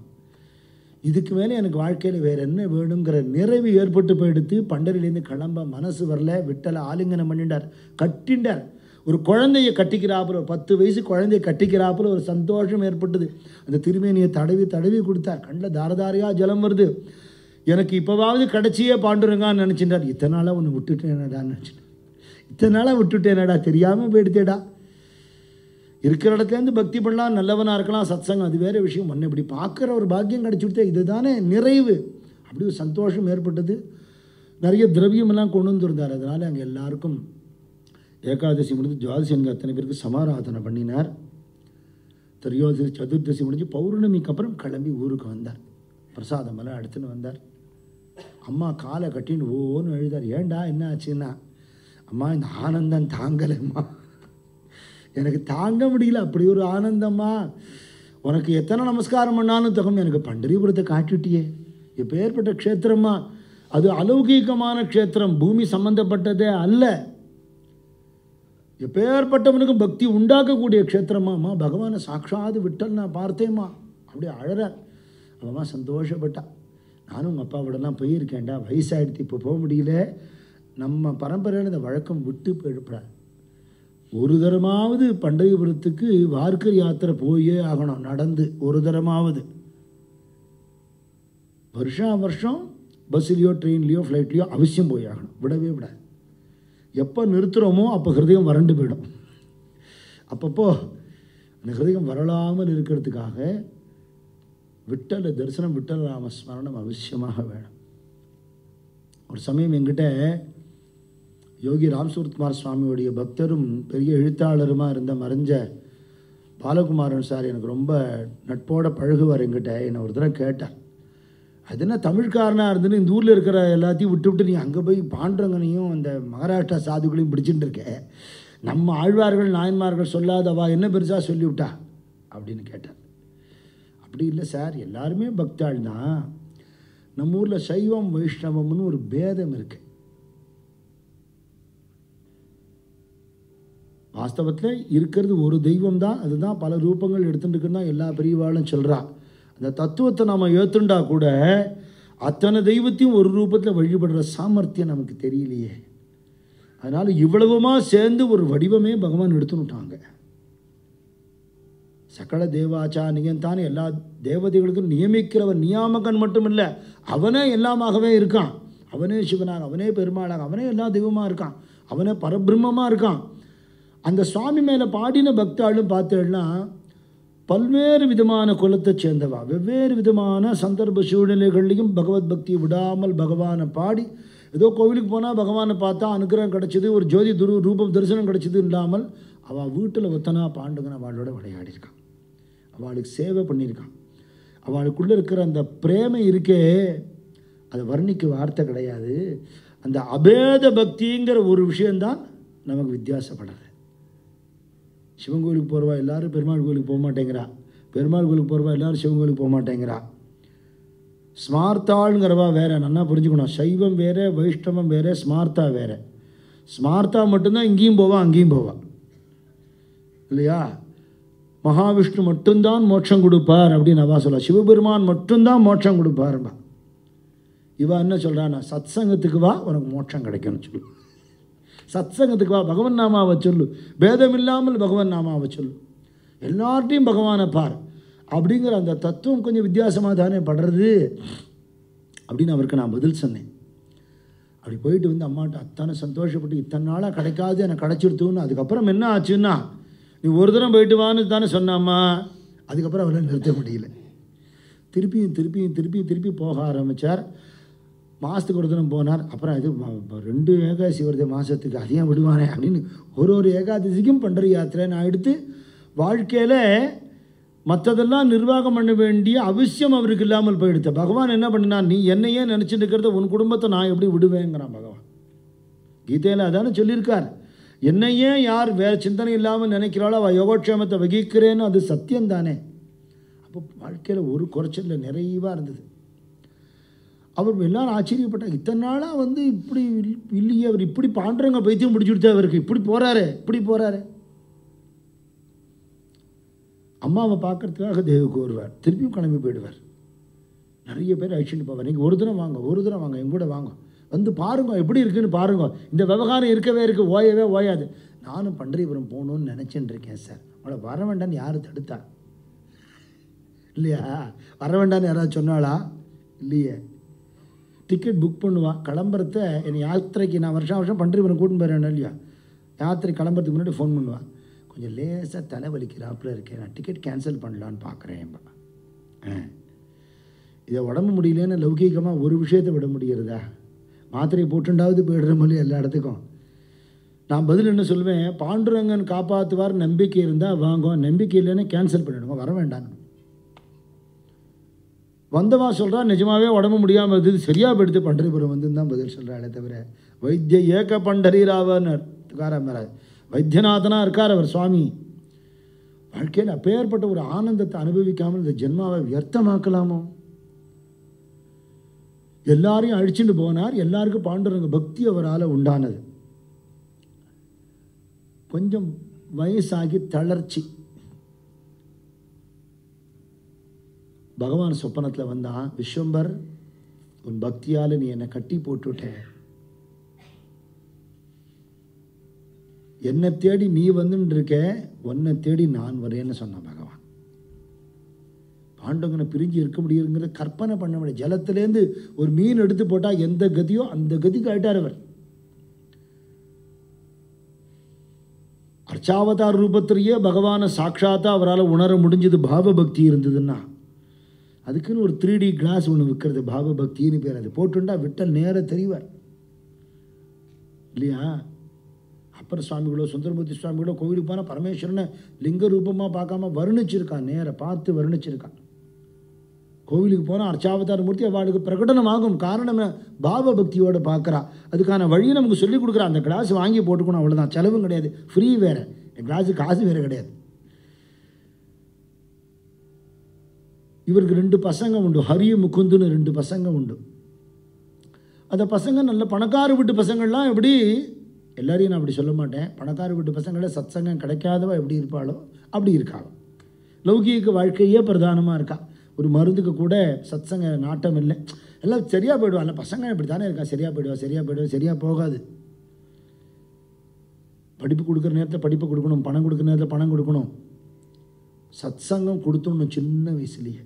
இதுக்கு மேலே எனக்கு வாழ்க்கையில் வேறு என்ன வேணுங்கிற நிறைவு ஏற்பட்டு போயிடுத்து. பண்டரிலேருந்து கிளம்ப மனசு வரல. விட்டலை ஆலிங்கனம் பண்ணிட்டார், கட்டிண்டார். ஒரு குழந்தைய கட்டிக்கிறாப்புல, 10 வயசு குழந்தைய கட்டிக்கிறாப்புல ஒரு சந்தோஷம் ஏற்பட்டது. அந்த திருமேனியை தடவி தடவி கொடுத்தார். கண்ணில் தாரதாரியாக ஜலம் வருது. எனக்கு இப்போவாவது கடைசியே பாண்டுறங்கான்னு நினச்சிட்டார். இத்தனை நாளாக ஒன்று விட்டுட்டேனடான்னு நினச்சிட்டேன். இத்தனை நாளாக விட்டுட்டேனடா, தெரியாமல் போயிடுத்தேடா. இருக்கிற இடத்துலேருந்து பக்தி பண்ணலாம், நல்லவனாக இருக்கலாம், சத்சங்கம் அது வேறு விஷயம். ஒன்று இப்படி பார்க்குற ஒரு பாக்கியம் கிடச்சி கொடுத்தா இதுதானே நிறைவு. அப்படி ஒரு சந்தோஷம் ஏற்பட்டது. நிறைய திரவியமெல்லாம் கொண்டு வந்துருந்தார். அதனால் அங்கே எல்லாருக்கும் ஏகாதசி முடிஞ்சு துவாதசி எனக்கு அத்தனை பேருக்கு சமாராதனை பண்ணினார். திரையோதசி சதுர்தசி முடிஞ்சு பௌர்ணமிக்கு அப்புறம் கிளம்பி ஊருக்கு வந்தார். பிரசாதமெல்லாம் எடுத்துன்னு வந்தார். அம்மா காலை கட்டின்னு ஓன்னு எழுதார். ஏண்டா என்ன ஆச்சுன்னா, அம்மா இந்த ஆனந்தம் தாங்கலைம்மா, எனக்கு தாங்க முடியல, அப்படி ஒரு ஆனந்தம்மா. உனக்கு எத்தனை நமஸ்காரம் பண்ணாலும் தகும், எனக்கு பண்டரிபுரத்தை காட்டிட்டியே. இப்போ ஏற்பட்ட க்ஷேத்திரம்மா, அது அலௌகீகமான க்ஷேத்திரம், பூமி சம்பந்தப்பட்டதே அல்ல. எப்பேற்பட்டவனுக்கும் பக்தி உண்டாக்கக்கூடிய க்ஷேத்திரமாம்மா. பகவானை சாட்சாது விட்டல் நான் பார்த்தேம்மா. அப்படியே அழறார். அவம்மா சந்தோஷப்பட்டா. நானும் உங்கள் அப்பாவோடலாம் போயிருக்கேன்டா, வயசாகிடுத்து, இப்போ போக முடியல. நம்ம பரம்பரையில் இந்த வழக்கம் விட்டு போயிடுறார். ஒரு தரமாவது பண்டரிபுரத்துக்கு வார்க்கர் யாத்திரை போயே ஆகணும், நடந்து ஒரு தரமாவது. வருஷம் பஸ்ஸுலேயோ ட்ரெயின்லேயோ ஃப்ளைட்லேயோ அவசியம் போய் ஆகணும், விடவே விடாது. எப்போ நிறுத்துகிறோமோ அப்போ ஹிருதயம் வறண்டு போயிடும். அப்பப்போ அந்த ஹிருதயம் வரலாமல் இருக்கிறதுக்காக விட்டல தரிசனம், விட்டல ராம ஸ்மரணம் அவசியமாக வேணும். ஒரு சமயம் என்கிட்ட யோகி ராம்சூர்குமார் சுவாமியோடைய பக்தரும் பெரிய எழுத்தாளருமா இருந்த மறைஞ்ச பாலகுமாரன் சார் எனக்கு ரொம்ப நட்போட பழகுவார். என்கிட்ட என்னை ஒரு தடவை கேட்டார், அது என்ன தமிழ்காரனாக இருந்துன்னு இந்த ஊரில் இருக்கிற எல்லாத்தையும் விட்டு நீ அங்கே போய் பாண்டரங்கனையும் அந்த மகாராஷ்டிரா சாதுக்களையும் பிடிச்சிட்டு இருக்க, நம்ம ஆழ்வார்கள் நாயன்மார்கள் சொல்லாதவா என்ன பெருசாக சொல்லிவிட்டா அப்படின்னு கேட்டார். அப்படி இல்லை சார், எல்லாருமே பக்தாள் தான். நம்ம ஊரில் சைவம் வைஷ்ணவம்னு ஒரு பேதம் இருக்கு. வாஸ்தவத்தில் இருக்கிறது ஒரு தெய்வம் தான், அதுதான் பல ரூபங்கள் எடுத்துட்டு இருக்குன்னு தான் எல்லா பெரியவாளும் சொல்கிறா. அந்த தத்துவத்தை நாம் ஏற்றுண்டா கூட அத்தனை தெய்வத்தையும் ஒரு ரூபத்தில் வழிபடுற சாமர்த்தியம் நமக்கு தெரியலையே. அதனால் இவ்வளவுமா சேர்ந்து ஒரு வடிவமே பகவான் எடுத்துனுட்டாங்க. சகல தேவாச்சா நியந்தானே, எல்லா தேவதைகளுக்கும் நியமிக்கிறவன் நியாமகன் மட்டும் இல்லை, அவனே எல்லாமாகவே இருக்கான். அவனே சிவனாக, அவனே பெருமாளாக, அவனே எல்லா தெய்வமாக இருக்கான், அவனே பரபிரம்மமாக இருக்கான். அந்த சுவாமி மேலே பாடின பக்தாளும் பார்த்தேன்னா பல்வேறு விதமான குலத்தை சேர்ந்தவா, வெவ்வேறு விதமான சந்தர்ப்ப சூழ்நிலைகள்லையும் பகவத் பக்தியை விடாமல் பகவானை பாடி, ஏதோ கோவிலுக்கு போனால் பகவானை பார்த்தா அனுகிரகம் கிடச்சிது, ஒரு ஜோதி ரூபம் தரிசனம் கிடச்சிது இல்லாமல் அவள் வீட்டில் ஒத்தனா பாண்டுங்கன்னு அவளோட விளையாடிருக்கான், அவளுக்கு சேவை பண்ணியிருக்கான். அவளுக்குள்ளே இருக்கிற அந்த பிரேமை இருக்கே, அதை வர்ணிக்க வார்த்தை கிடையாது. அந்த அபேத பக்திங்கிற ஒரு விஷயந்தான் நமக்கு வித்தியாசப்படுறது. சிவன் கோயிலுக்கு போகிறவா எல்லோரும் பெருமாள் கோயிலுக்கு போக மாட்டேங்கிறா, பெருமாள் கோயிலுக்கு போகிறவா எல்லோரும் சிவன் கோயிலுக்கு போக மாட்டேங்கிறா. ஸ்மார்த்தாளுங்கிறவா வேறு, நல்லா புரிஞ்சுக்கணும். சைவம் வேறு, வைஷ்ணவம் வேறு, ஸ்மார்த்தா வேறு. ஸ்மார்த்தா மட்டும்தான் இங்கேயும் போவா அங்கேயும் போவா இல்லையா. மகாவிஷ்ணு மட்டும்தான் மோட்சம் கொடுப்பார் அப்படின்னு அவா சொல்ல, சிவபெருமான் மட்டும்தான் மோட்சம் கொடுப்பாருப்பா. இவா என்ன சொல்கிறான்னா, சத்சங்கத்துக்கு வா உனக்கு மோட்சம் கிடைக்கும்னு சொல்லு. சத்சங்கத்துக்கு வா, பகவன் நாமாவை சொல்லு, பேதம் இல்லாமல் பகவன் நாமாவை சொல்லு, எல்லார்ட்டையும் பகவானை பார் அப்படிங்கிற அந்த தத்துவம் கொஞ்சம் வித்தியாசமாக தானே படுறது அப்படின்னு அவருக்கு நான் பதில் சொன்னேன். அப்படி போயிட்டு வந்து அம்மாட்ட அத்தானே சந்தோஷப்பட்டு, இத்தனை நாளாக கிடைக்காது எனக்கு கிடைச்சிடுத்துன்னு. அதுக்கப்புறம் என்ன ஆச்சுன்னா, நீ ஒரு தரம் போயிட்டு வான்னு தானே சொன்னாம்மா. அதுக்கப்புறம் அவரை நிறுத்த முடியல. திருப்பி போக ஆரம்பித்தார். மாதத்துக்கு ஒரு தினம் போனார். அப்புறம் இது 2 ஏகாதசி வருது மாதத்துக்கு, அதையும் விடுவானே அப்படின்னு ஒரு ஏகாதசிக்கும் பண்ணுற யாத்திரை நான் எடுத்து வாழ்க்கையில் மற்றதெல்லாம் நிர்வாகம் பண்ண வேண்டிய அவசியம் அவருக்கு இல்லாமல் போயிடுத்த. பகவான் என்ன பண்ணினா, நீ என்னையே நினச்சிட்டு இருக்கிறத உன் குடும்பத்தை நான் எப்படி விடுவேங்கிறான் பகவான். கீதையில் அதானே சொல்லியிருக்கார், என்னையே யார் வேறு சிந்தனை இல்லாமல் நினைக்கிறாளோ அவள் யோகக்ஷேமத்தை வகிக்கிறேன்னு, அது சத்தியம்தானே. அப்போ வாழ்க்கையில் ஒரு குறைச்சல் நிறைவாக இருந்தது. அவர் எல்லாரும் ஆச்சரியப்பட்டார், இத்தனை நாளாக வந்து இப்படி இல்லையே, அவர் இப்படி பாண்டுறங்க பைத்தியம் முடிச்சுடுத்தா, அவருக்கு இப்படி போகிறாரு. அம்மாவை பார்க்கறதுக்காக தேவுக்கு வருவார், திருப்பியும் கிளம்பி போயிடுவார். நிறைய பேர் அழிச்சுட்டு போவார். நீங்கள் ஒரு தரம் வாங்க, என் கூட வாங்க, வந்து பாருங்க எப்படி இருக்குன்னு பாருங்க. இந்த விவகாரம் இருக்கவே ஓயாது. நானும் பண்டரிபுரம் போகணுன்னு நினச்சின்னு இருக்கேன் சார். அவளை வர வேண்டான்னு யார் தடுத்தா? இல்லையா? வர வேண்டான்னு யாராவது சொன்னாளா? இல்லையே. டிக்கெட் புக் பண்ணுவா, கிளம்புறத என் யாத்திரைக்கு நான் வருஷம் பண்டரிபுரம் கூட்டின்னு போகிறேன் இல்லையா, யாத்திரை கிளம்புறதுக்கு முன்னாடி ஃபோன் பண்ணுவாள், கொஞ்சம் லேசாக தலைவலிக்கிறாப்புல இருக்கேன், நான் டிக்கெட் கேன்சல் பண்ணலான்னு பார்க்குறேன். இதை உடம்பு முடியலன்னு லௌகீகமாக ஒரு விஷயத்தை விட முடிகிறதா? மாத்திரையை போட்டுண்டாவது போயிடுற மாதிரி எல்லா இடத்துக்கும். நான் பதில் என்ன சொல்லுவேன், பாண்டுரங்கன் காப்பாற்றுவார் நம்பிக்கை இருந்தால் வாங்க, நம்பிக்கை இல்லைன்னு கேன்சல் பண்ணிவிடுங்க, வர வேண்டான்னு. வந்தவா சொல்கிறா நிஜமாகவே உடம்பு முடியாமல் இருந்தது, சரியாக போயிடுத்து பண்டரிபுரம் வந்துன்னு தான் பதில் சொல்கிறாளே தவிர, வைத்திய ஏக பண்டரிராவன்னு துக்காராம் மகாராஜ் வைத்தியநாதனாக இருக்கார் அவர் சுவாமி. வாழ்க்கையில் அப்பேற்பட்ட ஒரு ஆனந்தத்தை அனுபவிக்காமல் இந்த ஜென்மாவை வியர்த்தமாக்கலாமோ? எல்லாரையும் அழிச்சுட்டு போனார். எல்லாருக்கும் பாண்டுரங்க பக்தி அவரால் உண்டானது. கொஞ்சம் வயசாகி தளர்ச்சி. பகவான் சொப்பனத்தில் வந்தான், விஸ்வம்பர் உன் பக்தியால் நீ என்னை கட்டி போட்டுட்ட, என்னை தேடி நீ வந்துட்டு இருக்க, உன்னை தேடி நான் வரேன்னு சொன்னான் பகவான். பாண்டவனை பிரிஞ்சு இருக்க முடியுங்கிற கற்பனை பண்ண முடியாது. ஜலத்திலேருந்து ஒரு மீன் எடுத்து போட்டால் எந்த கதியோ அந்த கதிக்கு ஆயிட்டார் அவர். அர்ச்சாவதார் ரூபத்திலேயே பகவானை சாட்சாத்தா அவரால் உணர முடிஞ்சது பாவ பக்தி இருந்ததுன்னா. அதுக்குன்னு ஒரு 3D கிளாஸ் ஒன்று விற்கிறது, பாவ பக்தின்னு பேர். அது போட்டுண்டா விட்டல் நேர தெரிவார் இல்லையா? அப்பர் சுவாமிகளோ சுந்தரமூர்த்தி சுவாமிகளோ கோவிலுக்கு போனால் பரமேஸ்வரனை லிங்க ரூபமாக பார்க்காம வர்ணிச்சிருக்கான், நேர பார்த்து வர்ணிச்சிருக்கான். கோவிலுக்கு போனால் அர்ச்சாவதார மூர்த்தி அவளுக்கு பிரகடனமாகும். காரணம் பாவ பக்தியோடு பார்க்குறா. அதுக்கான வழியை நமக்கு சொல்லிக் கொடுக்குறா. அந்த கிளாஸ் வாங்கி போட்டுக்கணும், அவ்வளோதான். செலவும் கிடையாது, ஃப்ரீ வேறு. கிளாஸு காசு வேறு கிடையாது. இவருக்கு 2 பசங்க உண்டு, ஹரிய முகுந்துன்னு 2 பசங்க உண்டு. அந்த பசங்க நல்ல பணக்கார வீட்டு பசங்கள்லாம் எப்படி, எல்லாரையும் நான் அப்படி சொல்ல மாட்டேன், பணக்கார வீட்டு பசங்களை சத்சங்கம் கிடைக்காதவா எப்படி இருப்பாளோ அப்படி இருக்காளோ. லௌகீக வாழ்க்கையே பிரதானமாக இருக்கா. ஒரு மருந்துக்கு கூட சத்சங்க நாட்டம் இல்லை. எல்லாம் சரியாக போயிடுவாங்க. பசங்க இப்படி தானே இருக்கா, சரியாக போயிடுவா, சரியாக போகாது. படிப்பு கொடுக்குற நேரத்தில் படிப்பு கொடுக்கணும், பணம் கொடுக்குற நேரத்தில் பணம் கொடுக்கணும். சத்சங்கம் கொடுத்தோன்னு சின்ன வயசுலேயே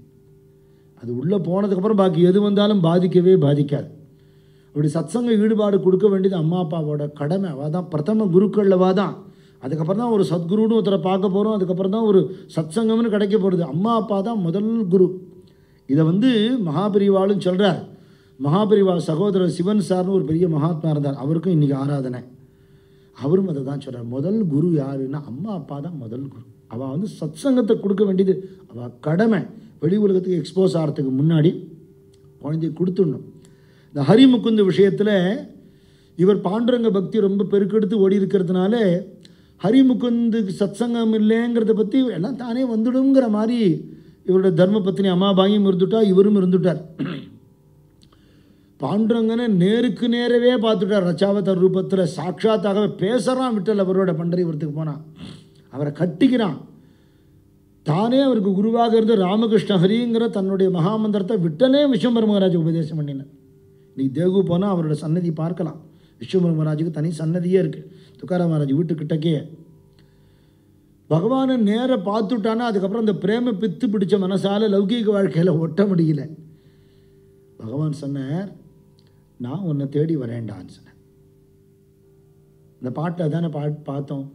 அது உள்ளே போனதுக்கப்புறம் பாக்கி எது வந்தாலும் பாதிக்கவே பாதிக்காது. அப்படி சத்சங்க ஈடுபாடு கொடுக்க வேண்டியது அம்மா அப்பாவோட கடமை. அவள் தான் பிரதம குருக்கள். அவள் தான். அதுக்கப்புறம் தான் ஒரு சத்குருன்னு ஒருத்தரை பார்க்க போகிறோம். அதுக்கப்புறம் தான் ஒரு சத்சங்கம்னு கிடைக்க போகிறது. அம்மா அப்பா தான் முதல் குரு. இதை மகாபெரிவாளும் சொல்கிறார். மகாபெரிவா சகோதரர் சிவன் சார்னு ஒரு பெரிய மகாத்மா இருந்தார், அவருக்கும் இன்றைக்கி ஆராதனை. அவரும் அதை தான் சொல்கிறார். முதல் குரு யாருன்னா அம்மா அப்பா தான் முதல் குரு. அவள் சத்சங்கத்தை கொடுக்க வேண்டியது அவள் கடமை. வெளி உலகத்துக்கு எக்ஸ்போஸ் ஆகிறதுக்கு முன்னாடி குழந்தைய கொடுத்துடணும். இந்த ஹரிமுகுந்த விஷயத்தில் இவர் பாண்டுரங்க பக்தி ரொம்ப பெருக்கெடுத்து ஓடி இருக்கிறதுனால ஹரிமுகுந்துக்கு சத்சங்கம் இல்லைங்கிறத பற்றி எல்லாம் தானே வந்துடுங்கிற மாதிரி இவருடைய தர்ம பத்னி அம்மாபாயும் இருந்துட்டா, இவரும் இருந்துட்டார். பாண்டுரங்கனை நேருக்கு நேரவே பார்த்துட்டார். ரச்சாவதார் ரூபத்தில் சாட்சாத்தாகவே பேசுகிறான். விட்டல் அவரோட பண்டரிபுரத்துக்கு போனான், அவரை கட்டிக்கிறான். தானே அவருக்கு குருவாக இருந்து ராமகிருஷ்ண ஹரிங்கிற தன்னுடைய மகாமந்திரத்தை விட்டலே விஸ்வம்பர மகாராஜ் உபதேசம் பண்ணினார். நீ தேகு போனால் அவரோட சன்னதி பார்க்கலாம். விஸ்வம்பர மகாராஜுக்கு தனி சன்னதியே இருக்குது. துக்காராம் மகாராஜ் வீட்டுக்கிட்டக்கே பகவானை நேர பார்த்துட்டானா அதுக்கப்புறம் அந்த பிரேம பித்து பிடிச்ச மனசால லௌகீக வாழ்க்கையில் ஒட்ட முடியல. பகவான் சொன்னார், நான் உன்னை தேடி வரேன்டான்னு சொன்னேன். இந்த பாட்டில் தானே பார்த்தோம்.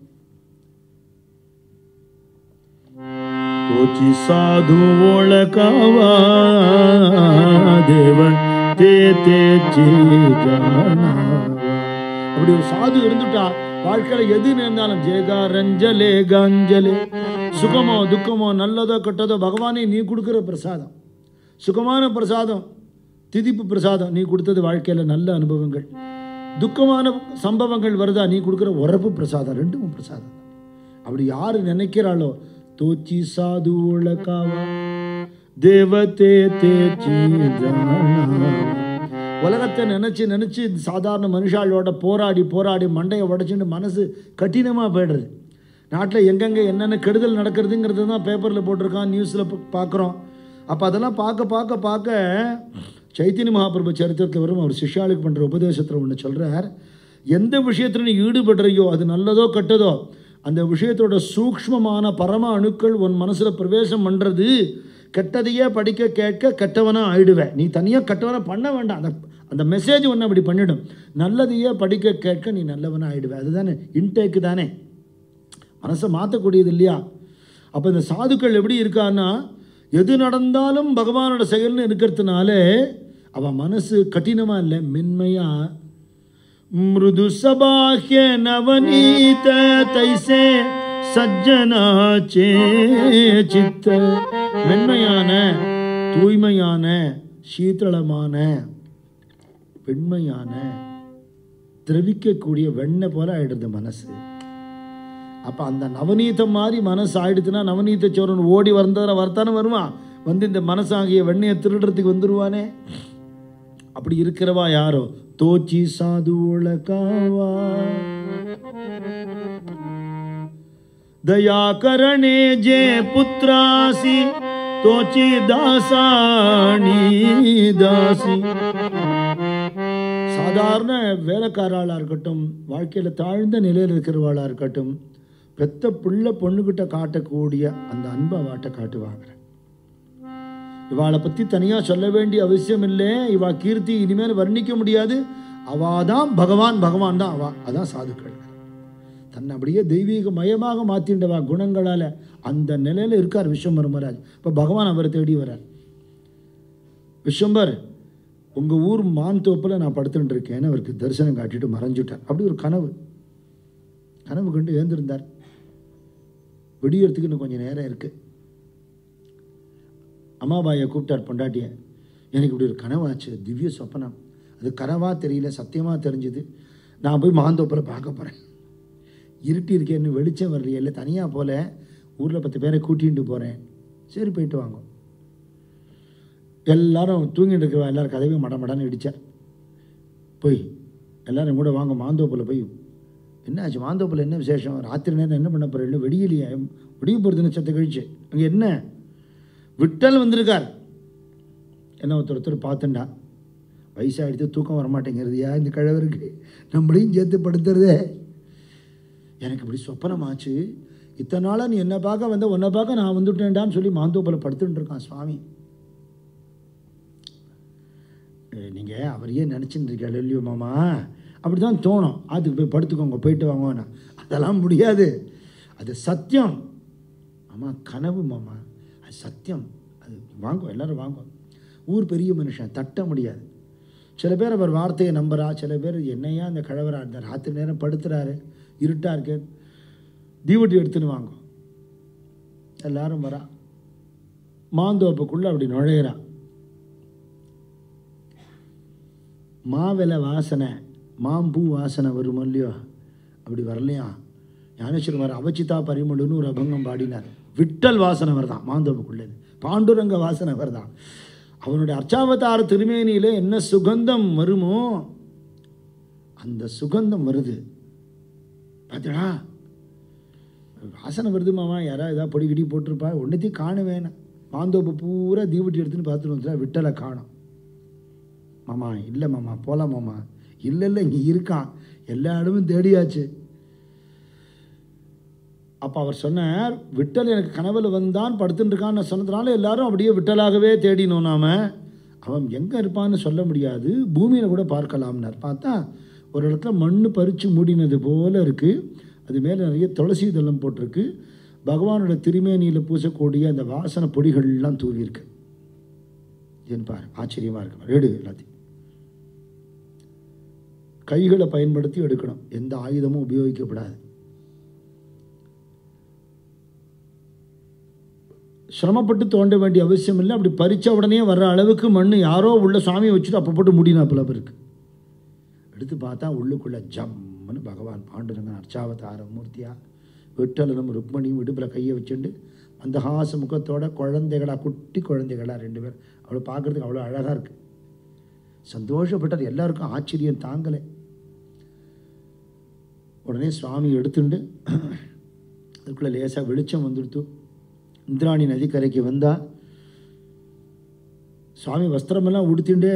तोची साधू ओळखावा देव ते तेची जाणावा. அப்படி ஒரு சாது இருந்துட்டா வாழ்க்கையில் எது நேர்ந்தாலும் ஜேகா ரஞ்சலே காஞ்சலே, சுகமோ துக்கமோ நல்லதோ கெட்டதோ பகவானே நீ கொடுக்குற பிரசாதம், சுகமான பிரசாதம், திதிப்பு பிரசாதம் நீ கொடுத்தது. வாழ்க்கையில் நல்ல அனுபவங்கள், துக்கமான சம்பவங்கள் வருதா நீ கொடுக்குற உறப்பு பிரசாதம், ரெண்டும் பிரசாதம். அப்படி யார் நினைக்கிறாளோ தோச்சி சாது உலகாவா தேவதே தேச்சி ஜானாவா. உலகத்தை நினச்சி நினச்சி சாதாரண மனுஷாளோட போராடி போராடி மண்டையை உடச்சிட்டு மனசு கடினமாக போய்டுறது. நாட்டில் எங்கெங்கே என்னென்ன கெடுதல் நடக்கிறதுங்கிறது தான் பேப்பரில் போட்டிருக்கான், நியூஸில் பார்க்குறோம். அப்போ அதெல்லாம் பார்க்க பார்க்க பார்க்க சைத்தன்ய மகாபிரபு சரித்திரத்தில் வரும் அவர் சிஷ்யாளுக்கு பண்ணுற உபதேசத்தில் ஒன்று சொல்கிறார், எந்த விஷயத்தில் நீ ஈடுபடுறையோ அது நல்லதோ கெட்டதோ அந்த விஷயத்தோட சூக்ஷ்மமான பரம அணுக்கள் உன் மனசில் பிரவேசம் பண்ணுறது. கெட்டதையே படிக்க கேட்க கெட்டவனாக ஆயிடுவேன். நீ தனியாக கெட்டவனை பண்ண வேண்டாம், அந்த மெசேஜ் ஒன்று அப்படி பண்ணிடும். நல்லதையே படிக்க கேட்க நீ நல்லவனாக ஆயிடுவேன். அதுதானே இன்டேக்கு தானே, மனசை மாற்றக்கூடியது இல்லையா? அப்போ இந்த சாதுக்கள் எப்படி இருக்கான்னா எது நடந்தாலும் பகவானோட செயல்னு இருக்கிறதுனால அவன் மனசு கடினமாக இல்லை, மென்மையாக. மிருது சபாஹ்ய நவநீத தைசே சஜ்ஜனாச்சே சித்த. மென்மையான, தூய்மையான, சீத்தளமான, பெண்மையான, திரவிக்கக்கூடிய வெண்ணெய் போல ஆயிடுது மனசு. அப்போ அந்த நவநீதம் மாதிரி மனசு ஆயிடுச்சுன்னா நவநீத சோரன் ஓடி வரத்தானே வருவான், வந்து இந்த மனசாகிய வெண்ணையை திருடுறதுக்கு வந்துடுவானே. அப்படி இருக்கிறவா யாரோ தோச்சி சாது உலகாவா தயாகரணே ஜே புத்ராசி தோச்சி தாசாணி தாசி. சாதாரண வேலைக்காராளாக இருக்கட்டும், வாழ்க்கையில் தாழ்ந்த நிலையில் இருக்கிறவாளாக இருக்கட்டும், பெத்த பிள்ளை பொண்ணுக்கிட்ட காட்டக்கூடிய அந்த அன்பை வாட்ட காட்டுவாங்க. இவாளை பற்றி தனியாக சொல்ல வேண்டிய அவசியம் இல்லை, இவா கீர்த்தி இனிமேல் வர்ணிக்க முடியாது. அவாதான் பகவான், பகவான் தான் அவா. அதான் சாதுக்கள். தன்னை அப்படியே தெய்வீக மயமாக மாற்றிண்டவா குணங்களால் அந்த நிலையில் இருக்கார் விஸ்வம்பர மகாராஜ். இப்போ பகவான் அவரை தேடி வரார். விஸ்வம்பர், உங்கள் ஊர் மாந்தோப்பில் நான் படுத்துட்டு இருக்கேன்னு அவருக்கு தரிசனம் காட்டிட்டு மறைஞ்சுட்டார். அப்படி ஒரு கனவு கண்டு எழுந்திருந்தார். விடியறதுக்கு இன்னும் கொஞ்சம் நேரம் இருக்குது. அம்மாபாயை கூப்பிட்டார் பொண்டாட்டியை. எனக்கு இப்படி ஒரு கனவாச்சு, திவ்ய சொப்பனம். அது கனவாக தெரியல, சத்தியமாக தெரிஞ்சுது. நான் போய் மாந்தோப்பில் பார்க்க போகிறேன். இருட்டி இருக்கேன்னு, வெளிச்சம் வரலையே, இல்லை தனியாக போல, ஊரில் 10 பேரை கூட்டிகிட்டு போகிறேன். சரி போயிட்டு வாங்க. எல்லாரும் தூங்கிட்டு இருக்கிறவா எல்லோரும் கதவையும் மடமடன்னு இடித்தார். போய் எல்லோரும் கூட வாங்க மாந்தோப்பில் போய். என்ன ஆச்சு மாந்தோப்பில், என்ன விசேஷம், ராத்திரி நேரம் என்ன பண்ண போகிறேன், வெடியிலையே, வெடிய போகிறது நட்சத்திர கழிச்சு. அங்கே என்ன விட்டல் வந்திருக்கார். என்ன ஒருத்தர் பார்த்துண்டா, வயசாகிடுத்து தூக்கம் வரமாட்டேங்கிறதுயா இந்த கிழவருக்கு, நம்மளையும் சேர்த்து படுத்துறதே. எனக்கு இப்படி சொப்பனமாச்சு, இத்தனை நாளாக நீ என்ன பார்க்க வந்த, உன்னை பார்க்க நான் வந்துட்டேன்டான்னு சொல்லி மாந்தோப்பில் படுத்துட்டு இருக்கான் சுவாமி. நீங்கள் அவரையே நினச்சிட்டு இருக்கீங்க இல்லையோ மாமா, அப்படி தான் தோணும். அதுக்கு போய் படுத்துக்கோங்க, போயிட்டு வாங்கண்ணா. அதெல்லாம் முடியாது, அது சத்தியம். ஆமாம் கனவு மாமா, அது சத்தியம். அது வாங்க, எல்லோரும் வாங்க. ஊர் பெரிய மனுஷன், தட்ட முடியாது. சில பேர் அவர் வார்த்தையை நம்புறா, சில பேர் என்னையா அந்த கிழவரா இருந்தார், ராத்திரி நேரம் படுத்துறாரு, இருட்டாக இருக்கு, தீவட்டி எடுத்துன்னு வாங்க. எல்லாரும் வரா. மாந்தோப்புக்குள்ளே அப்படி நுழையிறா. மாவிலை வாசனை, மாம்பூ வாசனை வருமோ இல்லையோ, அப்படி வரலையா. ஞானேஸ்வரர் அவச்சிதா பரிமளுன்னு ஒரு அபங்கம் பாடினார். விட்டல் வாசனை வருதான் மாந்தோப்புக்குள்ளே, பாண்டுரங்க வாசனை வருதான். அவனுடைய அர்ச்சாவதார திருமேனியில் என்ன சுகந்தம் வருமோ அந்த சுகந்தம் வருது. பார்த்தா வாசனை வருது மாமா, யாராவது ஏதாவது பொடி கிடி போட்டிருப்பா, ஒன்றத்தையும் காணுவேன். மாந்தோப்பு பூரா தீவட்டி எடுத்துன்னு பார்த்துட்டு வந்துட்டா, விட்டலை காணும். மாமா இல்லை மாமா, போகலாம் மாமா. இல்லை இல்லை இங்கே இருக்கான், எல்லா இடமும் தேடியாச்சு. அப்போ அவர் சொன்னார், விட்டல் எனக்கு கனவில் வந்தான் படுத்துட்டு இருக்கான்னு சொன்னதுனால எல்லாரும் அப்படியே விட்டலாகவே தேடினோம். நாம் அவன் எங்கே இருப்பான்னு சொல்ல முடியாது, பூமியில் கூட பார்க்கலாம்னார். பார்த்தா ஒரு இடத்துல மண் பறித்து மூடினது போல் இருக்குது, அது மேலே நிறைய துளசி தளம் போட்டிருக்கு, பகவானோட திருமேனியில் பூசக்கூடிய அந்த வாசனை பொடிகள்லாம் தூவிருக்கு. ஏன்னு பாரு, ஆச்சரியமாக இருக்கு. எடு எல்லாத்தையும். கைகளை பயன்படுத்தி எடுக்கணும், எந்த ஆயுதமும் உபயோகிக்கப்படாது. சிரமப்பட்டு தோண்ட வேண்டிய அவசியம் இல்லை. அப்படி பறித்த உடனே வர்ற அளவுக்கு மண் யாரோ உள்ள சாமியை வச்சுட்டு அப்போ போட்டு முடினாப்பில் இருக்கு. எடுத்து பார்த்தா உள்ளுக்குள்ளே ஜம்முன்னு பகவான் பாண்டுரங்கன் அர்ச்சாவதார மூர்த்தியாக விட்டலனும் ருக்மணியும் இடுப்பில் கையை வச்சுட்டு மந்தஹாச முகத்தோட குழந்தைகளா, குட்டி குழந்தைகளா 2 பேர். அவ்வளோ பார்க்குறதுக்கு அவ்வளோ அழகாக இருக்குது. சந்தோஷப்பட்டார். எல்லாருக்கும் ஆச்சரியம் தாங்கலை. உடனே சுவாமி எடுத்துண்டு அதுக்குள்ளே லேசாக வெளிச்சம் வந்துடுத்து. இந்திராணி நதிக்கரைக்கு வந்தால் சுவாமி வஸ்திரமெல்லாம் உடுத்திண்டே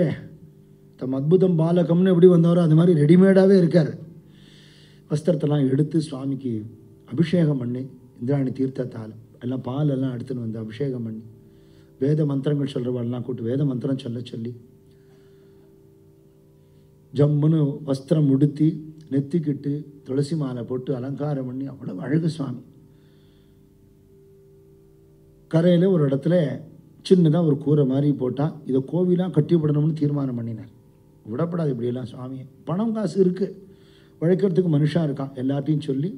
தம் அத்புதம் பாலகம்னு எப்படி வந்தாரோ அது மாதிரி ரெடிமேடாகவே இருக்கார். வஸ்திரத்தெல்லாம் எடுத்து சுவாமிக்கு அபிஷேகம் பண்ணி, இந்திராணி தீர்த்தத்தால் எல்லாம் பாலெல்லாம் எடுத்துன்னு வந்து அபிஷேகம் பண்ணி, வேத மந்திரங்கள் சொல்கிறவெல்லாம் கூப்பிட்டு வேத மந்திரம் சொல்லி ஜம்முன்னு வஸ்திரம் உடுத்தி நெத்திக்கிட்டு துளசி மாலை போட்டு அலங்காரம் பண்ணி அவ்வளோ அழகு சுவாமி. கரையில் ஒரு இடத்துல சின்னதாக ஒரு கூரை மாதிரி போட்டால் இதை கோவிலாக கட்டிவிடணும்னு தீர்மானம் பண்ணினார். விடப்படாது இப்படியெல்லாம் சுவாமியை. பணம் காசு இருக்குது, உழைக்கிறதுக்கு மனுஷா இருக்கான், எல்லாத்தையும் சொல்லி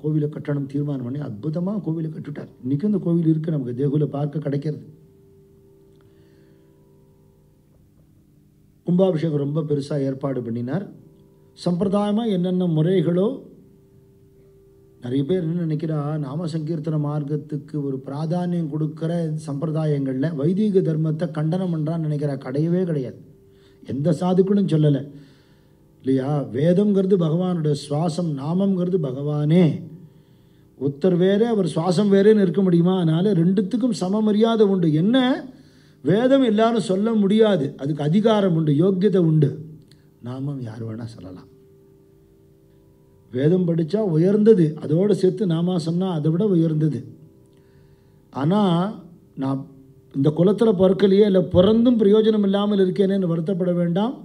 கோவிலை கட்டணும் தீர்மானம் பண்ணி அற்புதமாக கோவிலை கட்டுட்டார். இன்றைக்கும் இந்த கோவில் இருக்குது, நமக்கு தேகுல பார்க்க கிடைக்கிறது. கும்பாபிஷேகம் ரொம்ப பெருசாக ஏற்பாடு பண்ணினார். சம்பிரதாயமாக என்னென்ன முறைகளோ, நிறைய பேர் என்ன நினைக்கிறா, நாம சங்கீர்த்தன மார்க்கத்துக்கு ஒரு பிராதானியம் கொடுக்குற சம்பிரதாயங்களில் வைதிக தர்மத்தை கண்டனம் பண்ணுறான்னு நினைக்கிறா. கிடையவே கிடையாது. எந்த சாதுக்களும் சொல்லலை இல்லையா. வேதம்ங்கிறது பகவானோட சுவாசம், நாமங்கிறது பகவானே. ஒருத்தர் வேறே அவர் சுவாசம் வேறேன்னு இருக்க முடியுமா? அதனால் ரெண்டுத்துக்கும் சம மரியாதை உண்டு. என்ன வேதம் எல்லாரும் சொல்ல முடியாது, அதுக்கு அதிகாரம் உண்டு, யோக்கியதை உண்டு. நாமம் யார் வேணால் சொல்லலாம். வேதம் படித்தா உயர்ந்தது, அதோடு சேர்த்து நாம சொன்னால் அதை விட உயர்ந்தது. ஆனால் நான் இந்த குலத்தில் பிறக்கலையே, இல்லை பிறந்தும் பிரயோஜனம் இல்லாமல் இருக்கேனேன்னு வருத்தப்பட வேண்டாம்.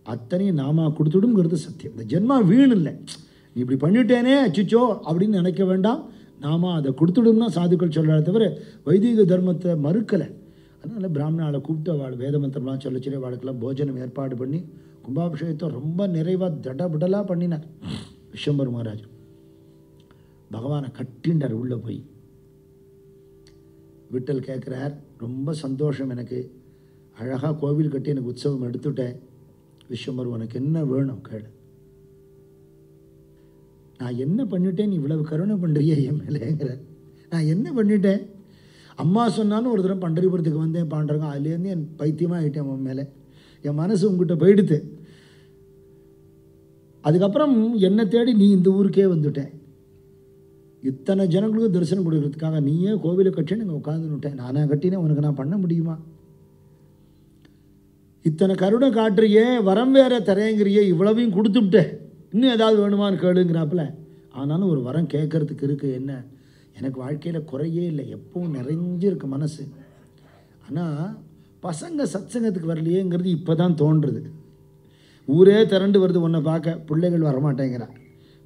அத்தனையும் நாம கொடுத்துடுங்கிறது சத்தியம். இந்த ஜென்மா வீண் இல்லை, நீ இப்படி பண்ணிட்டேனே அச்சுச்சோ அப்படின்னு நினைக்க வேண்டாம். நாம அதை கொடுத்துடும்னா சாதுக்கள் சொல்கிறத தவிர வைதிக தர்மத்தை மறுக்கலை. அதனால் பிராமணாவை கூப்பிட்டு அவள் வேத மந்திரம்லாம் சொல்லி அவளுக்கெல்லாம் போஜனம் ஏற்பாடு பண்ணி கும்பாபிஷேகத்தை ரொம்ப நிறைவாக தடபுடலாக பண்ணினார். விஸ்வம்பர் மகாராஜ் பகவானை கட்டின்றார். உள்ளே போய் விட்டல் கேட்குறார், ரொம்ப சந்தோஷம் எனக்கு, அழகாக கோவில் கட்டி எனக்கு உற்சவம் எடுத்துட்டேன். விஸ்வம்பர், உனக்கு என்ன வேணும் கேளு. நான் என்ன பண்ணிட்டேன், நீ இவ்வளவு கருணை பண்ணுறிய என் மேலேங்கிற. நான் என்ன பண்ணிட்டேன்? அம்மா சொன்னாலும் ஒரு தடவை பண்டரிபுரத்துக்கு வந்தேன் பாண்டுறங்க, அதுலேருந்து என் பைத்தியமாக ஆகிட்டேன் உன் மேலே. என் மனசு உங்ககிட்ட போயிடுது. அதுக்கப்புறம் என்னை தேடி நீ இந்த ஊருக்கே வந்துட்டேன். இத்தனை ஜனங்களுக்கு தரிசனம் கொடுக்கறதுக்காக நீயே கோவிலை கட்டின்னு இங்கே உட்காந்துன்னுட்டேன். நானாக கட்டினேன், உனக்கு நான் பண்ண முடியுமா? இத்தனை கருணை காட்டுறியே, வரம் வேற தரேங்கிறியே, இவ்வளவையும் கொடுத்துட்டேன், இன்னும் ஏதாவது வேணுமான்னு கேளுங்கிறாப்புல. ஆனாலும் ஒரு வரம் கேட்கறதுக்கு இருக்குது. என்ன? எனக்கு வாழ்க்கையில் குறையே இல்லை, எப்பவும் நிறைஞ்சிருக்கு மனசு. ஆனால் பசங்க சத்சங்கத்துக்கு வரலையேங்கிறது இப்போ தான் தோன்றுறது. ஊரே திரண்டு வருது உன்னை பார்க்க, பிள்ளைகள் வரமாட்டேங்கிறா,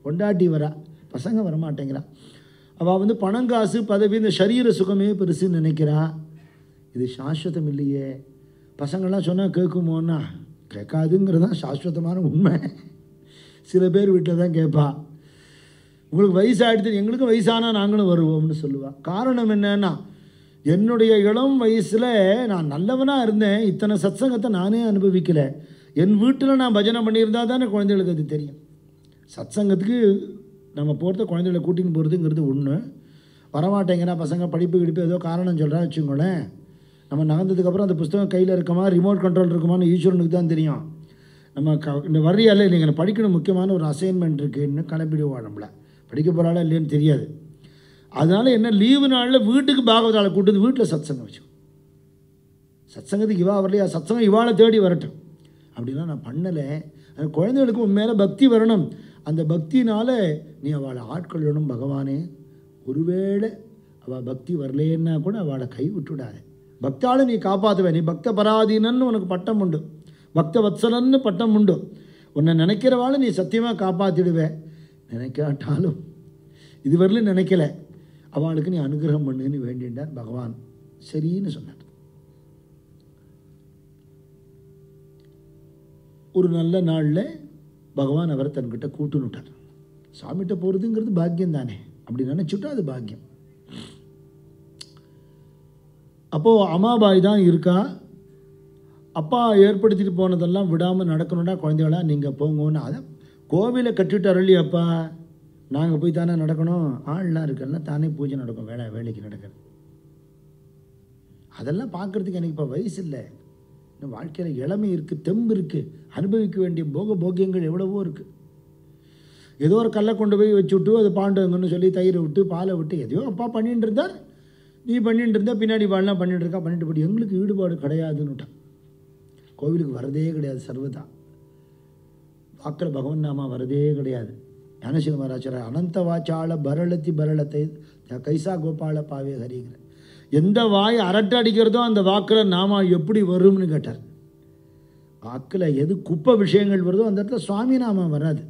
கொண்டாட்டி வரா, பசங்க வரமாட்டேங்கிறா. அவள் பணம் காசு பதவி இந்த சரீர சுகமே பெருசுன்னு நினைக்கிறா. இது சாஸ்வதம் இல்லையே. பசங்கள்லாம் சொன்னால் கேட்குமோன்னா கேட்காதுங்கிறது தான் சாஸ்வதமான உண்மை. சில பேர் வீட்டில் தான் கேட்பா, உங்களுக்கு வயசாகிடுது, எங்களுக்கும் வயசானால் நாங்களும் வருவோம்னு சொல்லுவாள். காரணம் என்னன்னா, என்னுடைய இளம் வயசில் நான் நல்லவனாக இருந்தேன், இத்தனை சத்சங்கத்தை நானே அனுபவிக்கலை. என் வீட்டில் நான் பஜனை பண்ணியிருந்தால் தானே குழந்தைகளுக்கு அது தெரியும். சத்சங்கத்துக்கு நம்ம போகிறத குழந்தைகளை கூட்டின்னு போகிறதுங்கிறது ஒன்று. வரமாட்டேங்கிறா பசங்க, படிப்பு கிடிப்பு ஏதோ காரணம் சொல்கிறா வச்சுக்கோங்களேன். நம்ம நகர்ந்ததுக்கப்புறம் அந்த புஸ்தகம் கையில் இருக்குமா, ரிமோட் கண்ட்ரோல் இருக்குமான்னு ஈஸ்வரனுக்கு தான் தெரியும். நம்ம இந்த வரியால் இல்லைங்க, படிக்கணும், முக்கியமான ஒரு அசைன்மெண்ட் இருக்குன்னு கிளப்பிடுவோம். நம்மளை படிக்க போகிறாளா இல்லைன்னு தெரியாது. அதனால் என்ன, லீவு நாளில் வீட்டுக்கு பாகவதாளை கூட்டு வீட்டில் சத்சங்கம் வச்சோம். சத்சங்கத்துக்கு இவா வரலையா, சத்சங்கம் இவாளை தேடி வரட்டும் அப்படின்னா நான் பண்ணலை. அந்த குழந்தைகளுக்கு உன் மேலே பக்தி வரணும். அந்த பக்தினால் நீ அவளை ஆட்கொள்ளணும் பகவானே. ஒருவேளை அவள் பக்தி வரலேன்னா கூட அவளை கை விட்டுவிடாது. பக்தாளை நீ காப்பாற்றுவே. நீ பக்த பராதீனன்னு உனக்கு பட்டம் உண்டு, பக்த வத்சலன்னு பட்டம் உண்டு. உன்னை நினைக்கிறவாளை நீ சத்தியமாக காப்பாற்றிடுவேன். நினைக்காட்டாலும் இதுவரையிலும் நினைக்கல, அவளுக்கு நீ அனுகிரகம் பண்ணுன்னு வேண்டின்றார் பகவான். சரின்னு சொன்னார். ஒரு நல்ல நாளில் பகவான் அவரை தன்கிட்ட கூட்டுனுட்டார். சாமிகிட்ட போகிறதுங்கிறது பாக்கியம் தானே, அப்படி நினச்சிட்டா அது பாக்கியம். அப்போது அம்மாபாய் தான் இருக்கா. அப்பா ஏற்படுத்திட்டு போனதெல்லாம் விடாமல் நடக்கணும்டா குழந்தைகளா நீங்கள் போங்கன்னு. அதை கோவிலை கட்டிட்டு அருளியப்பா, நாங்கள் போய் தானே நடக்கணும், ஆள்லாம் இருக்கெல்லாம் தானே பூஜை நடக்கும், வேலைக்கு நடக்கிறது. அதெல்லாம் பார்க்குறதுக்கு எனக்கு இப்போ வயசு இல்லை. இன்னும் வாழ்க்கையில் இளமை இருக்குது, தெம்பு இருக்குது, அனுபவிக்க வேண்டிய போகியங்கள் எவ்வளவோ இருக்குது. ஏதோ ஒரு கல்லை கொண்டு போய் வச்சு விட்டு அது பாண்டுங்கன்னு சொல்லி தயிரை விட்டு பாலை விட்டு எதையோ அப்பா பண்ணிட்டு இருந்தார், நீ பண்ணிட்டு இருந்தா பின்னாடி வாழலாம் பண்ணிட்டு இருக்கா, பண்ணிட்டு போய் எங்களுக்கு ஈடுபாடு கிடையாதுன்னுட்டான். கோவிலுக்கு வரதே கிடையாது, சர்வதா வாக்கில் பகவன் நாமா வரதே கிடையாது. ஞானசீல மகாராஜர் அனந்த வாச்சால பரளத்தை கைசா கோபால பாவே ஹரிங்கிற, எந்த வாய் அரட்டை அடிக்கிறதோ அந்த வாக்கில் நாமா எப்படி வரும்னு கேட்டார். வாக்கில் எது குப்பை விஷயங்கள் வருதோ அந்த இடத்துல சுவாமி நாமா வராது.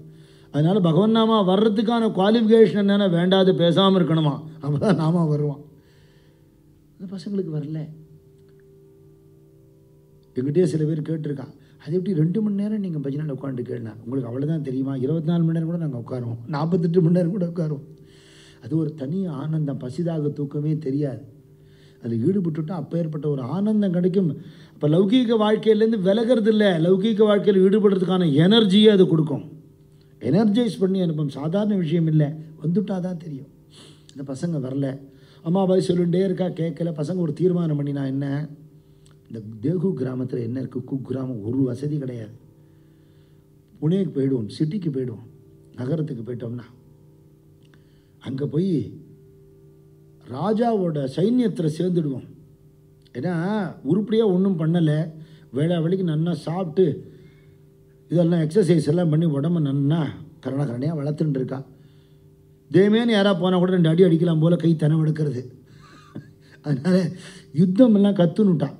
அதனால் பகவன் நாமா வர்றதுக்கான குவாலிஃபிகேஷன் என்னென்ன, வேண்டாது பேசாமல் இருக்கணுமா, அப்போ தான் நாமா வருவான். அந்த பசங்களுக்கு வரல. எங்கிட்டே சில பேர் கேட்டிருக்கான், அது எப்படி 2 மணி நேரம் நீங்கள் பஜனையில் உட்காந்து கேளுனா, உங்களுக்கு அவ்வளோதான் தெரியுமா, 24 மணி நேரம் கூட நாங்கள் உட்காருவோம், 48 மணி நேரம் கூட உட்காருவோம். அது ஒரு தனி ஆனந்தம், பசிதாக தூக்கமே தெரியாது. அதில் ஈடுபட்டுட்டால் அப்போ ஏற்பட்ட ஒரு ஆனந்தம் கிடைக்கும். இப்போ லௌகீக வாழ்க்கையிலேருந்து விலகிறது இல்லை, லௌகீக வாழ்க்கையில் ஈடுபடுறதுக்கான எனர்ஜியை அது கொடுக்கும். எனர்ஜைஸ் பண்ணி அனுப்பும், சாதாரண விஷயம் இல்லை. வந்துவிட்டால் தான் தெரியும். இந்த பசங்க வரல. அம்மாபாய் சொல்லிகிட்டே இருக்கா, கேட்கல. பசங்க ஒரு தீர்மானம் பண்ணினா என்ன, இந்த தேகு கிராமத்தில் என்ன இருக்குது, குக்கிராமம், ஒரு வசதி கிடையாது. புனேக்கு போயிடுவோம், சிட்டிக்கு போயிடுவோம், நகரத்துக்கு போயிட்டோம்னா அங்கே போய் ராஜாவோட சைன்யத்தில் சேர்ந்துடுவோம். ஏன்னா உருப்படியாக ஒன்றும் பண்ணலை, வேளைக்கு நன்னா சாப்பிட்டு இதெல்லாம் எக்ஸசைஸ் எல்லாம் பண்ணி உடம்பு நன்னா கரணகரணையாக வளர்த்துட்டு இருக்கா. தேமேன்னு யாராக போனால் கூட 2 அடி அடிக்கலாம் போல் கை தனவெடுக்கிறது. அதனால் யுத்தமெல்லாம் கற்றுனுட்டான்.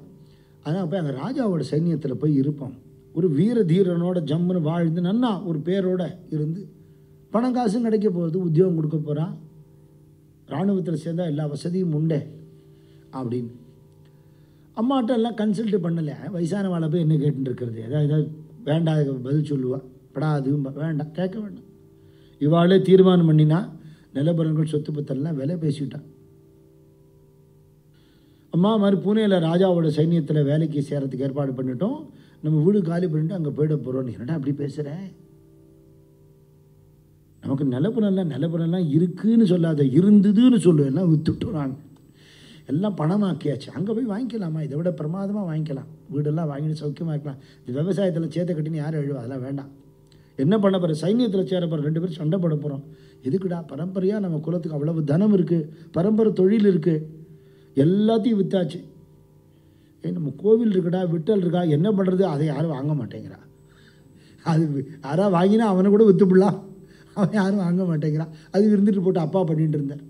அதனால் போய் அங்கே ராஜாவோட சைன்யத்தில் போய் இருப்போம். ஒரு வீர தீரனோட ஜம்முன்னு வாழ்ந்து நன்னா ஒரு பேரோடு இருந்து பணம் காசும் கிடைக்க போகுது, உத்தியோகம் கொடுக்க போகிறான், இராணுவத்தில் சேர்ந்தால் எல்லா வசதியும் உண்டே அப்படின்னு. அம்மாட்ட எல்லாம் கன்சல்ட்டு பண்ணலை. வயசான வாழை போய் என்ன கேட்டுருக்கிறது, ஏதாவது வேண்டாம் பதில் சொல்லுவா, படாது வேண்டாம் கேட்க வேண்டாம். இவாளே தீர்மானம் பண்ணினா நிலபுரங்கள் சொத்து பத்தெல்லாம் விலை பேசிவிட்டான். அம்மா மாதிரி பூனேயில் ராஜாவோட சைன்யத்தில் வேலைக்கு சேரத்துக்கு ஏற்பாடு பண்ணிட்டோம், நம்ம வீடு காலி பண்ணிட்டு அங்கே போயிட போகிறோம். நீ என்னடா அப்படி பேசுகிறேன், நமக்கு நிலப்புறம்லாம் இருக்குதுன்னு சொல்லாத, இருந்ததுன்னு சொல்லு, எல்லாம் விற்றுட்டோம். நாங்கள் எல்லாம் பணமாக்கியாச்சு, அங்கே போய் வாங்கிக்கலாமா, இதை விட பிரமாதமாக வாங்கிக்கலாம், வீடெல்லாம் வாங்கிட்டு சௌக்கியமாக இருக்கலாம். இது விவசாயத்தில் சேத்த கட்டின்னு யாரும் எழுவா, அதெல்லாம் வேண்டாம். என்ன பண்ண போகிற, சைன்யத்தில் சேர போகிற 2 பேரும் சண்டை போட போகிறோம். எதுக்குடா, பரம்பரையாக நம்ம குலத்துக்கு அவ்வளவு தனம் இருக்குது, பரம்பரை தொழில் இருக்குது, எல்லாத்தையும் விற்றாச்சு. நம்ம கோவில் இருக்குடா, விட்டல் இருக்கா, என்ன பண்ணுறது, அதை யாரும் வாங்க மாட்டேங்கிறா. அது யாராவது வாங்கினா அவனை கூட விற்றுப்பிடலாம், அவன் யாரும் வாங்க மாட்டேங்கிறான். அது இருந்துட்டு போட்டு அப்பா பண்ணிட்டு இருந்தார்.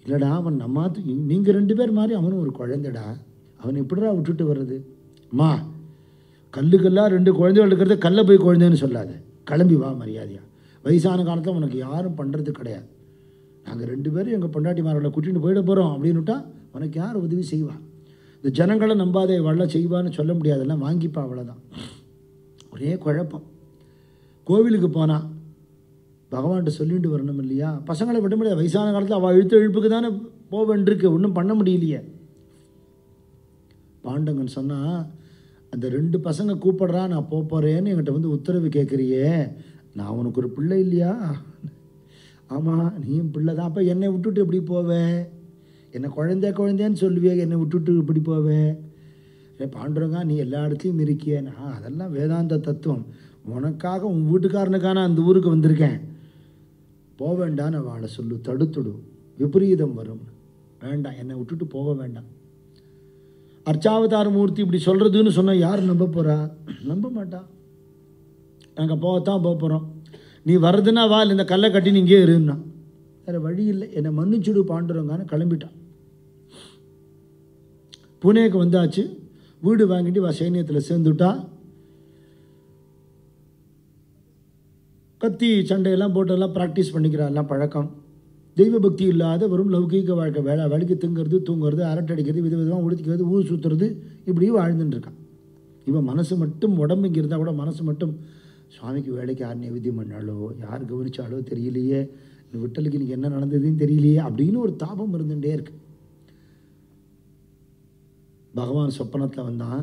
இல்லைடா அவன் நம்ம நீங்கள் 2 பேர் மாதிரி அவனும் ஒரு குழந்தைடா, அவன் எப்படிடா விட்டுட்டு வர்றது. அம்மா கல்லுக்கெல்லாம் 2 குழந்தைகள் இருக்கிறத கல்லை போய் குழந்தைன்னு சொல்லாத, கிளம்பி வா மரியாதையா. வயசான காலத்தில் உனக்கு யாரும் பண்ணுறது கிடையாது, நாங்கள் 2 பேரும் எங்கள் பொண்டாட்டிமாரோட கூட்டின்னு போயிட போகிறோம் அப்படின்னுட்டா உனக்கு யார் உதவி செய்வா. இந்த ஜனங்களை நம்பாதே, வள்ள செய்வான்னு சொல்ல முடியாதெல்லாம் வாங்கிப்பா, அவ்வளோதான். ஒரே குழப்பம். கோவிலுக்கு போனால் பகவான்கிட்ட சொல்லிட்டு வரணும் இல்லையா, பசங்களை விட முடியாது. வயசான காலத்தில் அவள் எழுப்புக்கு தானே போவேன்ருக்கு, ஒன்றும் பண்ண முடியலையே. பாண்டங்கன் சொன்னால், அந்த 2 பசங்க கூப்பிட்றா, நான் போகிறேன்னு என்கிட்ட வந்து உத்தரவு கேட்குறியே, நான் உனக்கு ஒரு பிள்ளை இல்லையா. ஆமாம் நீயும் பிள்ளை தான், அப்போ என்னை விட்டுட்டு எப்படி போவேன், என்னை குழந்தைன்னு சொல்லுவியே, என்னை விட்டுட்டு இப்படி போவேன். பாண்டுறங்க நீ எல்லா இடத்துலையும் இருக்கியேன்னா, அதெல்லாம் வேதாந்த தத்துவம். உனக்காக உன் வீட்டுக்காரனுக்கான அந்த ஊருக்கு வந்திருக்கேன், போவேண்டான்னு அவளை சொல்லு, தடுத்துடும், விபரீதம் வரும், வேண்டாம், என்னை விட்டுட்டு போக வேண்டாம். அர்ச்சாவதார மூர்த்தி இப்படி சொல்கிறதுன்னு சொன்னால் யார் நம்ப போகிறா, நம்ப மாட்டா. நாங்கள் போகத்தான் போகிறோம், நீ வர்றதுன்னா வா, இந்த கல்லை கட்டி நீ இங்கே இருந்தான். வேறு வழி இல்லை, என்னை மன்னிச்சுடு பாண்டுறங்கான்னு கிளம்பிட்டான். புனேக்கு வந்தாச்சு, வீடு வாங்கிட்டு சைன்யத்தில் சேர்ந்துட்டா. கத்தி சண்டையெல்லாம் போட்டெல்லாம் ப்ராக்டிஸ் பண்ணிக்கிறா, எல்லாம் பழக்கம். தெய்வ பக்தி இல்லாத வெறும் லௌகீக வாழ்க்கை, வேலைக்கு திங்கிறது, தூங்குறது, அரட்டடிக்கிறது, விதவிதமாக உடுத்திக்கிறது, ஊர் சுற்றுறது, இப்படி வாழ்ந்துட்டு இருக்கான். இவன் மனசு மட்டும், உடம்பு இங்கே இருந்தால் கூட மனசு மட்டும், சுவாமிக்கு வேலைக்கு யார் நைவேத்தியம் பண்ணாலோ, யார் கவனிச்சாலோ தெரியலையே, இந்த விட்டலுக்கு இன்றைக்கி என்ன நடந்ததுன்னு தெரியலையே அப்படின்னு ஒரு தாபம் இருந்துகிட்டே இருக்கு. பகவான் சொப்பனத்தில் வந்தான்,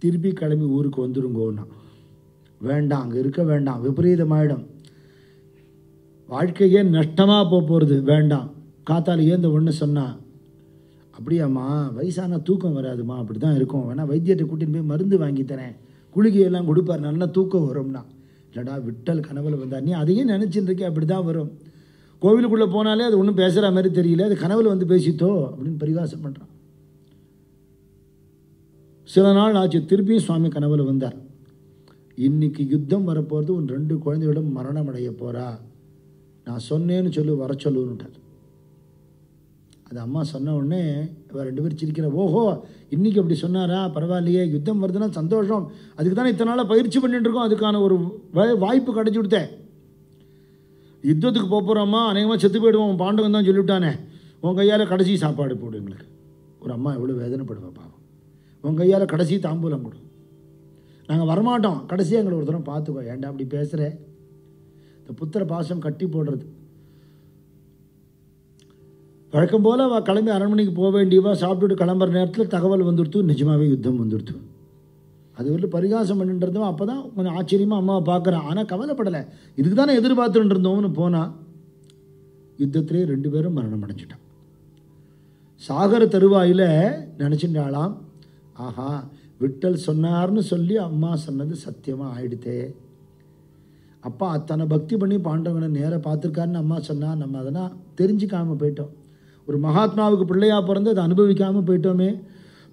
திருப்பி கிளம்பி ஊருக்கு வந்துருங்கோன்னா. வேண்டாம், அங்கே இருக்க வேண்டாம், விபரீதமாயிடும், வாழ்க்கையே நஷ்டமாக போகிறது, வேண்டாம். காத்தாலேயே இந்த ஒன்று சொன்னான். அப்படியாம்மா, வயசான தூக்கம் வராதுமா, அப்படி தான் இருக்கும், வேணா வைத்தியத்தை கூட்டின்னு போய் மருந்து வாங்கி தரேன், குளிகையெல்லாம் கொடுப்பார், நல்லா தூக்கம் வரும்னா. இல்லைடா, விட்டல் கனவுல வந்தார், நீ அதையும் நினச்சின்னு இருக்கே, அப்படி தான் வரும். கோவிலுக்குள்ளே போனாலே அது ஒன்றும் பேசுகிற மாதிரி தெரியல, அது கனவுல வந்து பேசித்தோ அப்படின்னு பரிகாசம் பண்ணுறான். சில நாள் ஆச்சு, திருப்பியும் சுவாமி கனவுல வந்தார். இன்னைக்கு யுத்தம் வரப்போகிறது, உன் 2 குழந்தைகளும் மரணம் அடைய போகிறா, நான் சொன்னேன்னு சொல்லி வர சொல்லுன்னுட்டார். அது அம்மா சொன்ன உடனே இவ 2 பேரும் சிரிக்கிற, ஓஹோ இன்றைக்கி அப்படி சொன்னாரா, பரவாயில்லையே, யுத்தம் வருதுன்னா சந்தோஷம், அதுக்கு தானே இத்தனை நாளாக பயிற்சி பண்ணிட்டு இருக்கோம், அதுக்கான ஒரு வாய்ப்பு கிடச்சி கொடுத்தேன். யுத்தத்துக்கு போகிறோம்மா, அநேகமாக செத்து போயிடுவோம், பாண்டவன் தான் சொல்லிவிட்டானே, உன் கையால் கடைசி சாப்பாடு போடு எங்களுக்கு. ஒரு அம்மா எவ்வளோ வேதனைப்படுவா பாவம், உன் கையால் கடைசி தாம்பூலம் கொடு, நாங்கள் வரமாட்டோம், கடைசியாக எங்களை ஒரு தரம் பார்த்துக்கோ. ஏன்டா அப்படி பேசுகிற, இந்த புத்திர பாசம் கட்டி போடுறது. வழக்கம் போல் அவள் கிளம்பி அரண்மனைக்கு போக வேண்டியவா, சாப்பிட்டுட்டு கிளம்புற நேரத்தில் தகவல் வந்துடுத்து, நிஜமாகவே யுத்தம் வந்துடுத்து. அது வந்து பரிகாசம் பண்ணின்றதும் அப்போ தான் கொஞ்சம் ஆச்சரியமாக அம்மாவை பார்க்குறான். ஆனால் கவலைப்படலை, இதுக்கு தானே எதிர்பார்த்துட்டு இருந்தோம்னு போனால், யுத்தத்திலே 2 பேரும் மரணம் அடைஞ்சிட்டான். சாகர தருவாயில் நினச்சிட்டாலாம், ஆஹா விட்டல் சொன்னார்னு சொல்லி அம்மா சொன்னது சத்தியமாக ஆயிடுத்தே, அப்பா அத்தனை பக்தி பண்ணி பாண்டவனை நேராக பார்த்துருக்காருன்னு அம்மா சொன்னால், நம்ம அதெல்லாம் தெரிஞ்சிக்காமல் போயிட்டோம். ஒரு மகாத்மாவுக்கு பிள்ளையாக பிறந்து அதை அனுபவிக்காமல் போயிட்டோமே.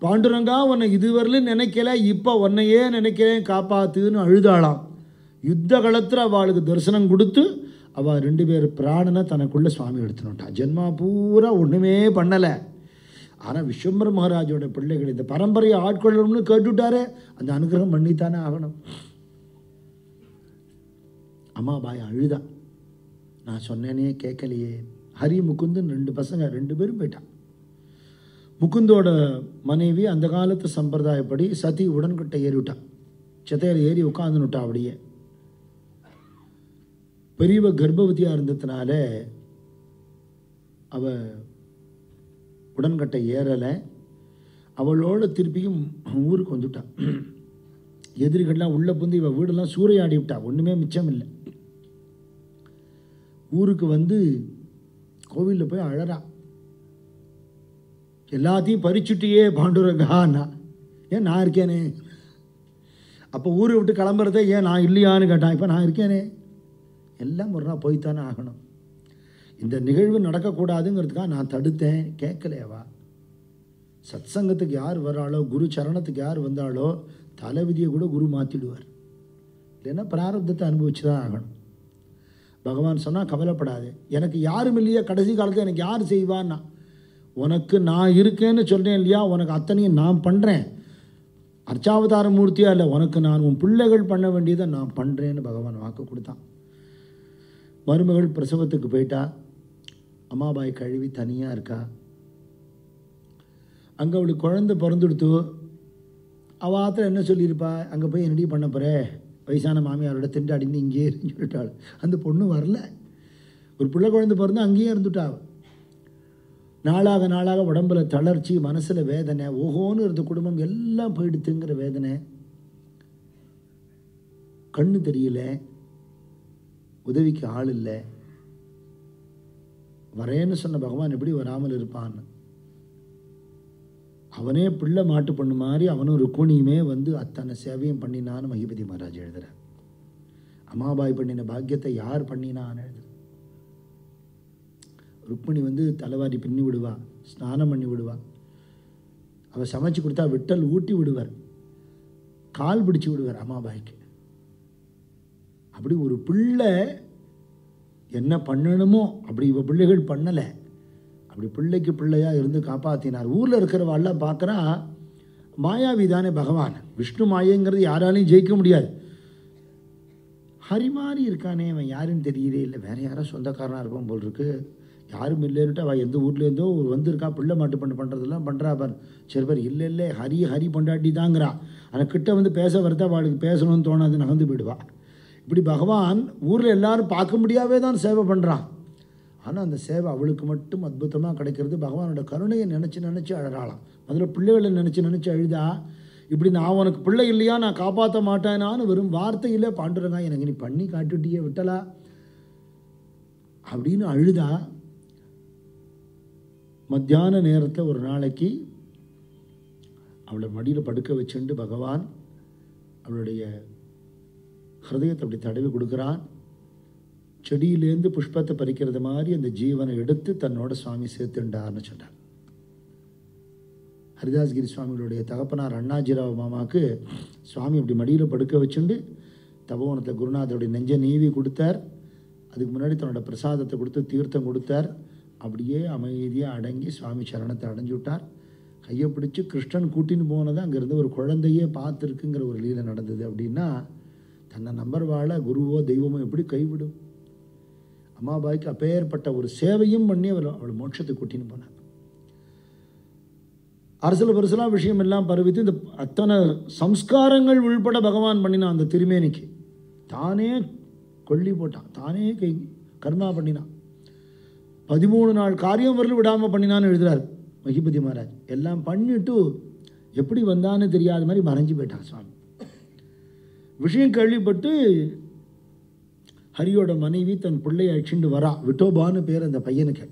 பாண்டுரங்கா உன்னை இதுவரையிலும் நினைக்கல, இப்போ உன்னையே நினைக்கிறேன், காப்பாத்துன்னு அழுதாளாம். யுத்த காலத்தில் அவளுக்கு தரிசனம் கொடுத்து அவள் 2 பேர் பிராணனை தனக்குள்ளே சுவாமி எடுத்துனுட்டான். ஜென்மா பூரா ஒன்றுமே பண்ணலை. ஆனால் விஸ்வம்பர மகாராஜோட பிள்ளைகள் இந்த பரம்பரையை ஆட்கொள்ளணும்னு கேட்டுவிட்டாரு, அந்த அனுகிரகம் பண்ணித்தானே ஆகணும். அம்மா பாய் அழுதா, நான் சொன்னேனே கேட்கலையே. ஹரி முகுந்தன் 2 பசங்க, 2 பேரும் போயிட்டான். முகுந்தோட மனைவி அந்த காலத்து சம்பிரதாயப்படி சதி உடன்கட்டை ஏறிவிட்டான், சித்தையில் ஏறி உட்காந்துனுட்டா. அப்படியே பெரியவ கர்ப்பவதியாக இருந்ததுனால அவள் உடன்கட்டை ஏறலை. அவளோட திருப்பியும் ஊருக்கு வந்துட்டான். எதிரிகள்லாம் உள்ளே புந்து இவள் வீடெல்லாம் சூறையாடி விட்டா, ஒன்றுமே மிச்சம் இல்லை. ஊருக்கு வந்து கோவிலில் போய் அழறா, எல்லாத்தையும் பறிச்சுட்டியே பாண்டுரங்கான்னா. ஏன் நான் இருக்கேனே. அப்போ ஊரை விட்டு கிளம்புறதே ஏன் நான் இல்லையான்னு கேட்டான். இப்போ நான் இருக்கேனே, எல்லாம் ஒரு நாள் போய்த்தானே ஆகணும். இந்த நிகழ்வு நடக்கக்கூடாதுங்கிறதுக்காக நான் தடுத்தேன், கேட்கலையவா. சத் சங்கத்துக்கு யார் வராளோ, குரு சரணத்துக்கு யார் வந்தாலோ தலைவிதியை கூட குரு மாற்றிடுவார். இல்லைன்னா பிராரப்தத்தை அனுபவிச்சு தான் ஆகணும். பகவான் சொன்னால் கவலைப்படாது, எனக்கு யாரும் இல்லையா, கடைசி காலத்தில் எனக்கு யார் செய்வான்னா, உனக்கு நான் இருக்கேன்னு சொல்கிறேன் இல்லையா, உனக்கு அத்தனையும் நான் பண்ணுறேன். அர்ச்சாவதார மூர்த்தியாக இல்லை, உனக்கு நான் உன் பிள்ளைகள் பண்ண வேண்டியதை நான் பண்ணுறேன்னு பகவான் வாக்கு கொடுத்தான். மருமகள் பிரசவத்துக்கு போயிட்டா, அம்மாபாய் கழுவி தனியாக இருக்கா. அங்கே அவளுக்கு குழந்தை பிறந்துடுத்து. அவாத்தில் என்ன சொல்லியிருப்பா, அங்கே போய் என்னடி பண்ண போகிற, வயசான மாமியாரோட திண்டாடின்னு இங்கேயே சொல்லிட்டாள். அந்த பொண்ணு வரல. ஒரு பிள்ளை குழந்தை பிறந்து அங்கேயே இருந்துட்டா. நாளாக நாளாக உடம்புல தளர்ச்சி, மனசில் வேதனை, ஓஹோன்னு இருந்த குடும்பம் எல்லாம் போயிடுத்துங்கிற வேதனை. கண்ணு தெரியல, உதவிக்கு ஆள் இல்லை. வரேன்னு சொன்ன பகவான் எப்படி வராமல் இருப்பான்னு. அவனே பிள்ளை மாட்டு பண்ணு மாதிரி அவனும் ருக்மிணியுமே வந்து அத்தனை சேவையும் பண்ணினான்னு மகிபதி மகாராஜ் எழுதுகிறார். அம்மாபாய் பண்ணின பாக்கியத்தை யார் பண்ணினான்னு எழுதுற. ருக்மிணி வந்து தலைவாரி பின்னி விடுவா, ஸ்நானம் பண்ணி விடுவா. அவள் சமைச்சு கொடுத்தா விட்டல் ஊட்டி விடுவார். கால் பிடிச்சி விடுவார் அம்மாபாய்க்கு. அப்படி ஒரு பிள்ளை என்ன பண்ணணுமோ அப்படி இவ பிள்ளைகள் பண்ணலை. அப்படி பிள்ளைக்கு பிள்ளையாக இருந்து காப்பாற்றினார். ஊரில் இருக்கிறவாள்லாம் பார்க்குறா, மாயாவி தானே பகவான், விஷ்ணு மாயங்கிறது யாராலையும் ஜெயிக்க முடியாது. ஹரி மாதிரி இருக்கானே, அவன் யாருன்னு தெரியலே, இல்லை வேறு யாரோ சொந்தக்காரனாக இருப்பான் போல் இருக்கு, யாரும் இல்லைன்னுட்டு அவள் எந்த ஊர்லேருந்தோ வந்திருக்கா, பிள்ளை மாட்டு பண்ணுறதெல்லாம் பண்ணுறா பார். சரி பார், இல்லை இல்லை ஹரி ஹரி பொண்டாட்டி தாங்கிறா. ஆனால் கிட்ட வந்து பேச வரதா அவளுக்கு பேசணும்னு தோணாது, நகர்ந்து போயிடுவா. இப்படி பகவான் ஊரில் எல்லாரும் பார்க்க முடியாவே தான் சேவை பண்ணுறான். ஆனால் அந்த சேவை அவளுக்கு மட்டும் அற்புதமாக கிடைக்கிறது. பகவானோட கருணையை நினச்சி அழறாளாம். முதல்ல பிள்ளைகளை நினச்சி அழுதா, இப்படி நான் உனக்கு பிள்ளை இல்லையா, நான் காப்பாற்ற மாட்டேனான்னு வெறும் வார்த்தையில் பாண்டுறங்க எனக்கு நீ பண்ணி காட்டுட்டியே விட்டலா அப்படின்னு அழுதா. மத்தியான நேரத்தில் ஒரு நாளைக்கு அவளை மடியில் படுக்க வச்சுட்டு பகவான் அவளுடைய ஹிருதயத்தை அப்படி தடவி கொடுக்குறான். செடியிலேருந்து புஷ்பத்தை பறிக்கிறது மாதிரி அந்த ஜீவனை எடுத்து தன்னோட சுவாமி சேர்த்துண்டார்னு சொன்னார். ஹரிதாஸ்கிரி சுவாமிகளுடைய தகப்பனார் அண்ணாஜிராவ் மாமாவுக்கு சுவாமி அப்படி மடியில் படுக்க வச்சுண்டு தபோவனத்தில் குருநாதருடைய நெஞ்ச நீவி கொடுத்தார். அதுக்கு முன்னாடி தன்னோட பிரசாதத்தை கொடுத்து தீர்த்தம் கொடுத்தார். அப்படியே அமைதியாக அடங்கி சுவாமி சரணத்தை அடைஞ்சு விட்டார். கையை பிடிச்சி கிருஷ்ணன் கூட்டின்னு போனது அங்கேருந்து ஒரு குழந்தையே பார்த்துருக்குங்கிற ஒரு லீலை நடந்தது. அப்படின்னா தன்னை நம்பர் வாழ குருவோ தெய்வமோ எப்படி கைவிடும்? அம்மாபாய்க்கு அப்பேற்பட்ட ஒரு சேவையும் பண்ணி அவள் மோட்சத்தை கூட்டின்னு போனார். அரசியல் பரிசலாக விஷயம் எல்லாம் பரவித்து இந்த அத்தனை சம்ஸ்காரங்கள் உள்பட பகவான் பண்ணினான். அந்த திருமேனிக்கு தானே கொல்லி போட்டான், தானே கர்மா பண்ணினான். 13 நாள் காரியம் வரல விடாமல் பண்ணினான்னு எழுதுறார் மகிபதி மகாராஜ். எல்லாம் பண்ணிட்டு எப்படி வந்தான்னு தெரியாத மாதிரி மறைஞ்சு போயிட்டான் சுவாமி. விஷயம் கேள்விப்பட்டு ஹரியோட மனைவி தன் பிள்ளையை அழிச்சுட்டு வரா. விட்டோபான்னு பேர் அந்த பையனுக்கு,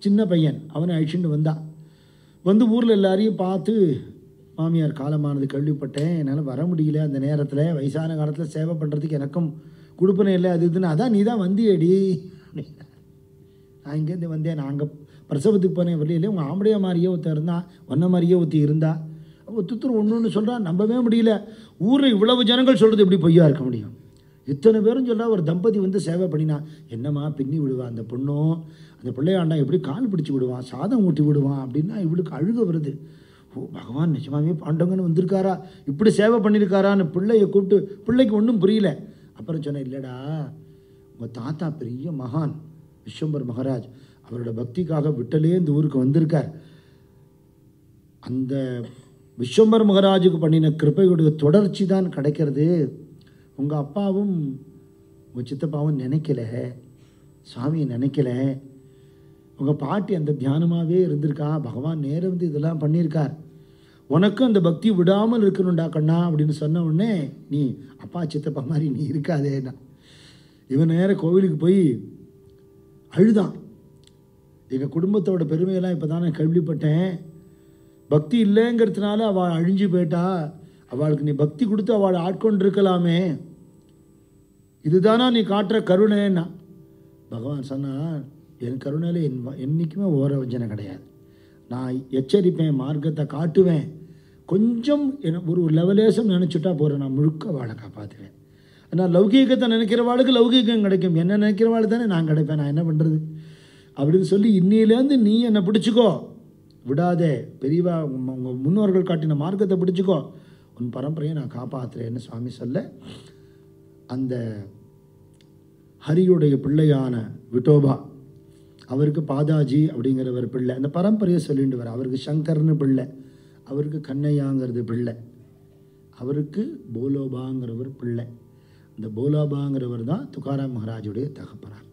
சின்ன பையன். அவனை அழிச்சுட்டு வந்தா. வந்து ஊரில் எல்லாரையும் பார்த்து, மாமியார் காலமானது கேள்விப்பட்டேன், என்னால் வர முடியல, அந்த நேரத்தில் வயசான காலத்தில் சேவை பண்ணுறதுக்கு எனக்கும் கொடுப்பனே இல்லை, அது இதுன்னு. அதான் நீ தான் வந்தியடி. நான் இங்கேருந்து வந்தேன், நான் அங்கே பிரசவத்துக்கு போனேன், வரலையே. உங்கள் ஆம்படையா மாதிரியே ஒருத்தர் இருந்தான், ஒன்ன மாதிரியே ஒருத்தி இருந்தா. ஒத்துத்தர் ஒன்று சொல்கிறான், நம்பவே முடியல. ஊரில் இவ்வளவு ஜனங்கள் சொல்கிறது எப்படி பொய்யா இருக்க முடியும்? இத்தனை பேரும் சொல்கிறா ஒரு தம்பதி வந்து சேவை பண்ணினா. என்னம்மா பின்னி விடுவான் அந்த பொண்ணும், அந்த பிள்ளையாண்டா எப்படி கால் பிடிச்சி விடுவான், சாதம் ஊட்டி விடுவான் அப்படின்னா இவளுக்கு அழுக வருது. ஓ பகவான் நிஜமாவே பாண்டவங்கன்னு வந்திருக்காரா, இப்படி சேவை பண்ணியிருக்காரான்னு பிள்ளையை கூப்பிட்டு, பிள்ளைக்கு ஒன்றும் புரியல. அப்புறம் சொன்னேன், இல்லைடா உங்கள் தாத்தா பெரிய மகான் விஸ்வம்பர் மகாராஜ், அவரோட பக்திக்காக விட்டலே இந்த ஊருக்கு வந்திருக்கார். அந்த விஸ்வம்பர் மகாராஜுக்கு பண்ணின கிருப்பையுடைய தொடர்ச்சி தான் கிடைக்கிறது. உங்கள் அப்பாவும் உங்கள் சித்தப்பாவும் நினைக்கல, சுவாமியை நினைக்கல. உங்கள் பாட்டி அந்த தியானமாகவே இருந்திருக்கா, பகவான் நேரம் வந்து இதெல்லாம் பண்ணியிருக்கார். உனக்கும் அந்த பக்தி விடாமல் இருக்கணும்டா கண்ணா அப்படின்னு சொன்ன உடனே, நீ அப்பா சித்தப்பா மாதிரி நீ இருக்காதேண்ணா. இவன் நேரம் கோவிலுக்கு போய் அழுதான். எங்கள் குடும்பத்தோட பெருமையெல்லாம் இப்போ தான் நான் கேள்விப்பட்டேன். பக்தி இல்லைங்கிறதுனால அவள் அழிஞ்சு போயிட்டா, அவளுக்கு நீ பக்தி கொடுத்து அவளை ஆட்கொண்டு இருக்கலாமே, இதுதானா நீ காட்டுற கருணைன்னா. பகவான் சொன்னான், என் கருணையில் என்றைக்குமே ஓரவஞ்சனை கிடையாது. நான் எச்சரிப்பேன், மார்க்கத்தை காட்டுவேன். கொஞ்சம் ஒரு லெவலேசம் நினச்சிட்டா போகிறேன், நான் முழுக்க வாழை காப்பாற்றுவேன். ஆனால் லௌகீகத்தை நினைக்கிறவாளுக்கு லௌகீகம் கிடைக்கும், என்ன நினைக்கிறவாள் தானே நான் கிடைப்பேன், நான் என்ன பண்ணுறது அப்படின்னு சொல்லி, இன்னிலேருந்து நீ என்னை பிடிச்சிக்கோ, விடாதே, பெரியவா உங்கள் முன்னோர்கள் காட்டின மார்க்கத்தை பிடிச்சிக்கோ, உன் பரம்பரையை நான் காப்பாற்றுறேன்னு சுவாமி சொல்ல, அந்த ஹரியுடைய பிள்ளையான விட்டோபா, அவருக்கு பாதாஜி அப்படிங்கிறவர் பிள்ளை, அந்த பரம்பரையை சொல்லிட்டு வர. அவருக்கு சங்கர்னு பிள்ளை, அவருக்கு கண்ணையாங்கிறது பிள்ளை, அவருக்கு போலோபாங்கிறவர் பிள்ளை. இந்த போலோபாங்கிறவர் தான் துகாராம் மகாராஜுடைய தகப்பனார்.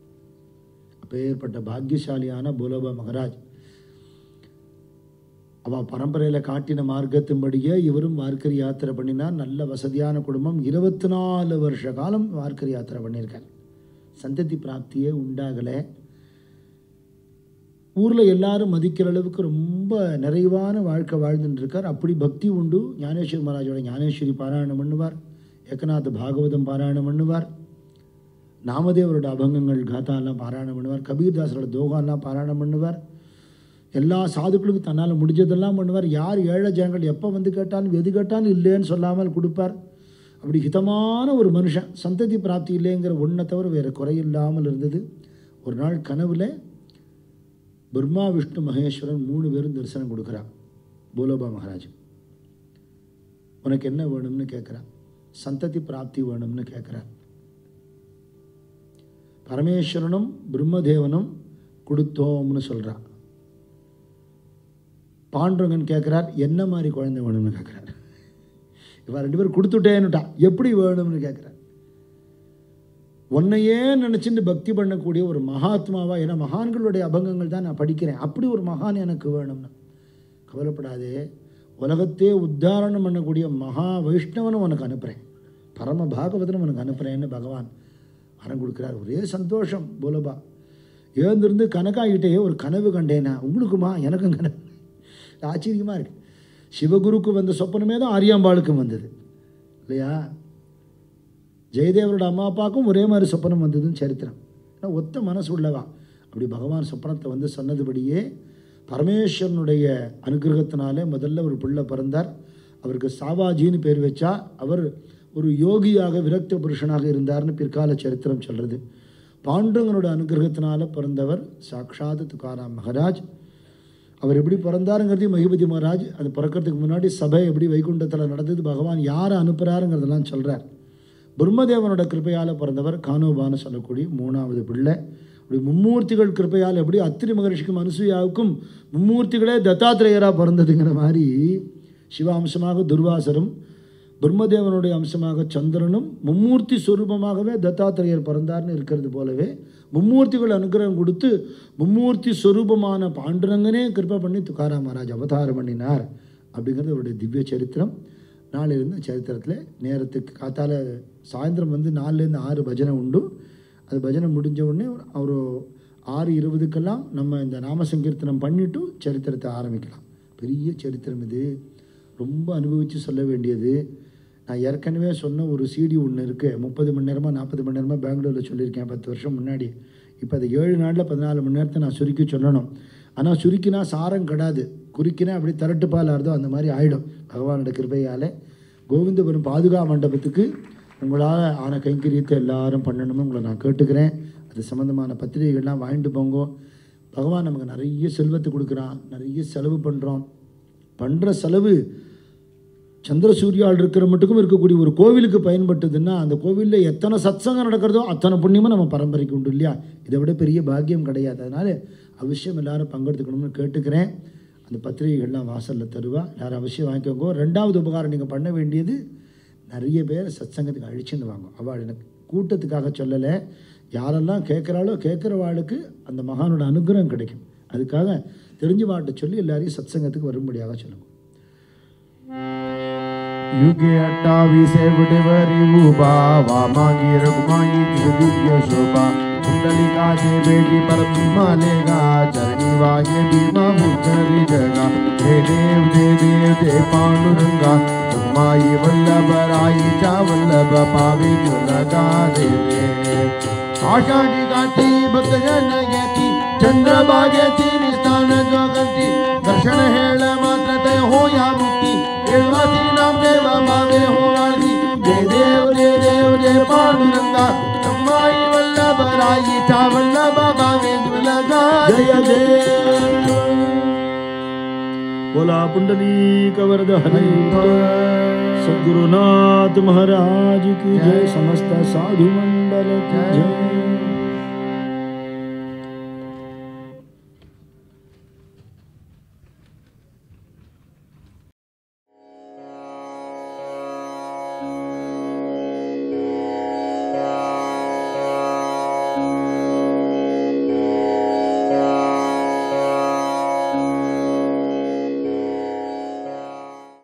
அப்பேற்பட்ட பாக்கியசாலியான போலோபா மகாராஜ் அவள் பரம்பரையில் காட்டின மார்க்கத்தின்படியே இவரும் வார்க்கரி யாத்திரை பண்ணினார். நல்ல வசதியான குடும்பம், 24 வருஷ காலம் வார்க்கரி யாத்திரை பண்ணியிருக்கார். சந்ததி பிராப்தியே உண்டாகலை. ஊரில் எல்லாரும் மதிக்கிற அளவுக்கு ரொம்ப நிறைவான வாழ்க்கை வாழ்ந்துட்டு இருக்கார். அப்படி பக்தி உண்டு. ஞானேஸ்வரி மகாராஜோட ஞானேஸ்வரி பாராயணம் பண்ணுவார், ஏகநாத பாகவதம் பாராயணம் பண்ணுவார், நாமதேவரோட அபங்கங்கள் காத்தாலாம் பாராயணம் பண்ணுவார், கபீர்தாசரோட தோகாலாம் பாராயணம் பண்ணுவார். எல்லா சாதுக்களுக்கும் தன்னால் முடிஞ்சதெல்லாம் பண்ணுவார். யார் ஏழை ஜனங்கள் எப்போ வந்து கேட்டாலும் எது கேட்டாலும் இல்லைன்னு சொல்லாமல் கொடுப்பார். அப்படி ஹிதமான ஒரு மனுஷன். சந்ததி பிராப்தி இல்லைங்கிற ஒன்றை தவிர வேறு குறையில்லாமல் இருந்தது. ஒரு நாள் கனவில் பிரம்மா விஷ்ணு மகேஸ்வரன் 3 பேரும் தரிசனம் கொடுக்குறா. போலோபா மகாராஜ் உனக்கு என்ன வேணும்னு கேட்குறான். சந்ததி பிராப்தி வேணும்னு கேட்குறார். பரமேஸ்வரனும் பிரம்மதேவனும் கொடுத்தோம்னு சொல்கிறான். பாண்டுரங்கன் கேட்குறார் என்ன மாதிரி குழந்தை வேணும்னு கேட்குறார். இவன் 2 பேரும் கொடுத்துட்டேன்னுட்டா எப்படி வேணும்னு கேட்குறார். உன்னையே நினச்சிட்டு பக்தி பண்ணக்கூடிய ஒரு மகாத்மாவா, ஏன்னா மகான்களுடைய அபங்கங்கள் தான் நான் படிக்கிறேன், அப்படி ஒரு மகான் எனக்கு வேணும்னு. கவலைப்படாதே, உலகத்தையே உத்தாரணம் பண்ணக்கூடிய மகா வைஷ்ணவனும் உனக்கு அனுப்புகிறேன், பரம பாகவதனும் உனக்கு அனுப்புகிறேன்னு பகவான் வரம் கொடுக்குறார். ஒரே சந்தோஷம். போலோபா எழுந்திருந்து கணக்காகிட்டே ஒரு கனவு கண்டேனா. உங்களுக்குமா? எனக்கும் கனவு. ஆச்சரியமாக இருக்கு. சிவகுருக்கு வந்த சொப்பனமே தான் ஆரியாம்பாளுக்கும் வந்தது இல்லையா? ஜெயதேவரோட அம்மா அப்பாவுக்கும் ஒரே மாதிரி சொப்பனம் வந்ததுன்னு சரித்திரம். ஏன்னா ஒத்த மனசு உள்ளவா. அப்படி பகவான் சொப்பனத்தை வந்து சொன்னதுபடியே பரமேஸ்வரனுடைய அனுகிரகத்தினாலே முதல்ல ஒரு பிள்ளை பிறந்தார். அவருக்கு சாவாஜின்னு பேர் வச்சா. அவர் ஒரு யோகியாக விரக்த புருஷனாக இருந்தார்னு பிற்கால சரித்திரம் சொல்கிறது. பாண்டுரங்கனோட அனுகிரகத்தினால பிறந்தவர் சாக்ஷாத் துகாராம் மகாராஜ். அவர் எப்படி பிறந்தாருங்கிறதையும் மகிபதி மகாராஜ் அது பிறக்கிறதுக்கு முன்னாடி சபை எப்படி வைகுண்டத்தில் நடந்தது, பகவான் யாரை அனுப்புகிறாருங்கிறதெல்லாம் சொல்கிறார். பிரம்மதேவனோட கிருப்பையால் பிறந்தவர் கானோபான்னு சொல்லக்கூடிய 3வது பிள்ளை. அப்படி மும்மூர்த்திகள் கிருப்பையால் எப்படி அத்திரி மகரிஷிக்கும் அனுசூயாவுக்கும் மும்மூர்த்திகளே தத்தாத்திரேயராக பிறந்ததுங்கிற மாதிரி சிவாம்சமாக துர்வாசரும் பிரம்மதேவனுடைய அம்சமாக சந்திரனும் மும்மூர்த்தி ஸ்வரூபமாகவே தத்தாத்திரேயர் பிறந்தார்னு இருக்கிறது போலவே மும்மூர்த்திகள் அனுகிரகம் கொடுத்து மும்மூர்த்தி ஸ்வரூபமான பாண்டுரங்கனே கிருப்பை பண்ணி துகாராம் மகாராஜ் அவதாரம் பண்ணினார் அப்படிங்கிறது அவருடைய திவ்ய சரித்திரம். நாளிலிருந்து சரித்திரத்தில் நேரத்துக்கு காத்தால சாயந்தரம் வந்து 4லேருந்து 6 பஜனை உண்டு. அது பஜனை முடிஞ்ச உடனே ஒரு 6:20க்கெல்லாம் நம்ம இந்த நாம சங்கீர்த்தனம் பண்ணிவிட்டு சரித்திரத்தை ஆரம்பிக்கலாம். பெரிய சரித்திரம் இது, ரொம்ப அனுபவித்து சொல்ல வேண்டியது. நான் ஏற்கனவே சொன்ன ஒரு சிடி ஒன்று இருக்குது, 30 மணி நேரமாக 40 மணி நேரமாக பெங்களூரில் சொல்லியிருக்கேன் 10 வருஷம் முன்னாடி. இப்போ அது 7 நாளில் 14 மணி நேரத்தை நான் சுருக்கி சொல்லணும். ஆனால் சுருக்கினா சாரம் கெடாது, குறுக்கினா அப்படி திரட்டு பால் ஆறுதோ அந்த மாதிரி ஆகிடும். பகவானோட கிருபையால் கோவிந்தபுரம் பாதுகா மண்டபத்துக்கு உங்களால் ஆன கைங்கரியத்தை எல்லாரும் பண்ணணும்னு உங்களை நான் கேட்டுக்கிறேன். அது சம்மந்தமான பத்திரிகைகள்லாம் வாங்கிட்டு போங்கோ. பகவான் நமக்கு நிறைய செல்வத்தை கொடுக்குறான், நிறைய செலவு பண்ணுறோம். பண்ணுற செலவு சந்திரசூரியால் இருக்கிற மட்டுக்கும் இருக்கக்கூடிய ஒரு கோவிலுக்கு பயன்பட்டதுன்னா அந்த கோவிலில் எத்தனை சத்சங்கம் நடக்கிறதோ அத்தனை புண்ணியமும் நம்ம பரம்பரைக்கு உண்டு இல்லையா? இதை விட பெரிய பாக்கியம் கிடையாது. அதனால் அவசியம் எல்லோரும் பங்கெடுத்துக்கணும்னு கேட்டுக்கிறேன். அந்த பத்திரிகைகள்லாம் வாசலில் தருவா, எல்லாரும் அவசியம் வாங்கிக்கோங்க. 2வது உபகாரம் நீங்கள் பண்ண வேண்டியது, நிறைய பேர் சத்சங்கத்துக்கு அழிச்சுன்னு வாங்க. அவள் எனக்கு கூட்டத்துக்காக சொல்லலை, யாரெல்லாம் கேட்குறாளோ கேட்குறவாளுக்கு அந்த மகானோட அனுகிரகம் கிடைக்கும். அதுக்காக தெரிஞ்ச வாட்ட சொல்லி எல்லாரையும் சத்சங்கத்துக்கு வரும்படியாக சொல்லுங்க. युगे 28 वडेवरी उभा वामागी रघुमाई दिव्य शोभा कुंडलिका जे बेटी पर मालेगा चरणी वागे भीमा मुचरी जगा हे देव दे पांडुरंगा माई वल्लभ राई चा वल्लभ पावे लगा देवे आषाढी गाठी भक्त जन येती चंद्रभागेती निस्थान जगंती दर्शन हेळ मात्र ते हो या मुक्ती देवासी नाम देव मावे हो वाली जय देव जय पांडुरंगा माई वल्लभ राई चा वल्लभ पावे लगा जय देव बोला पुंडलीक वरद हरि सद्गुरुनाथ महाराज की जय, समस्त साधु मंडल की जय।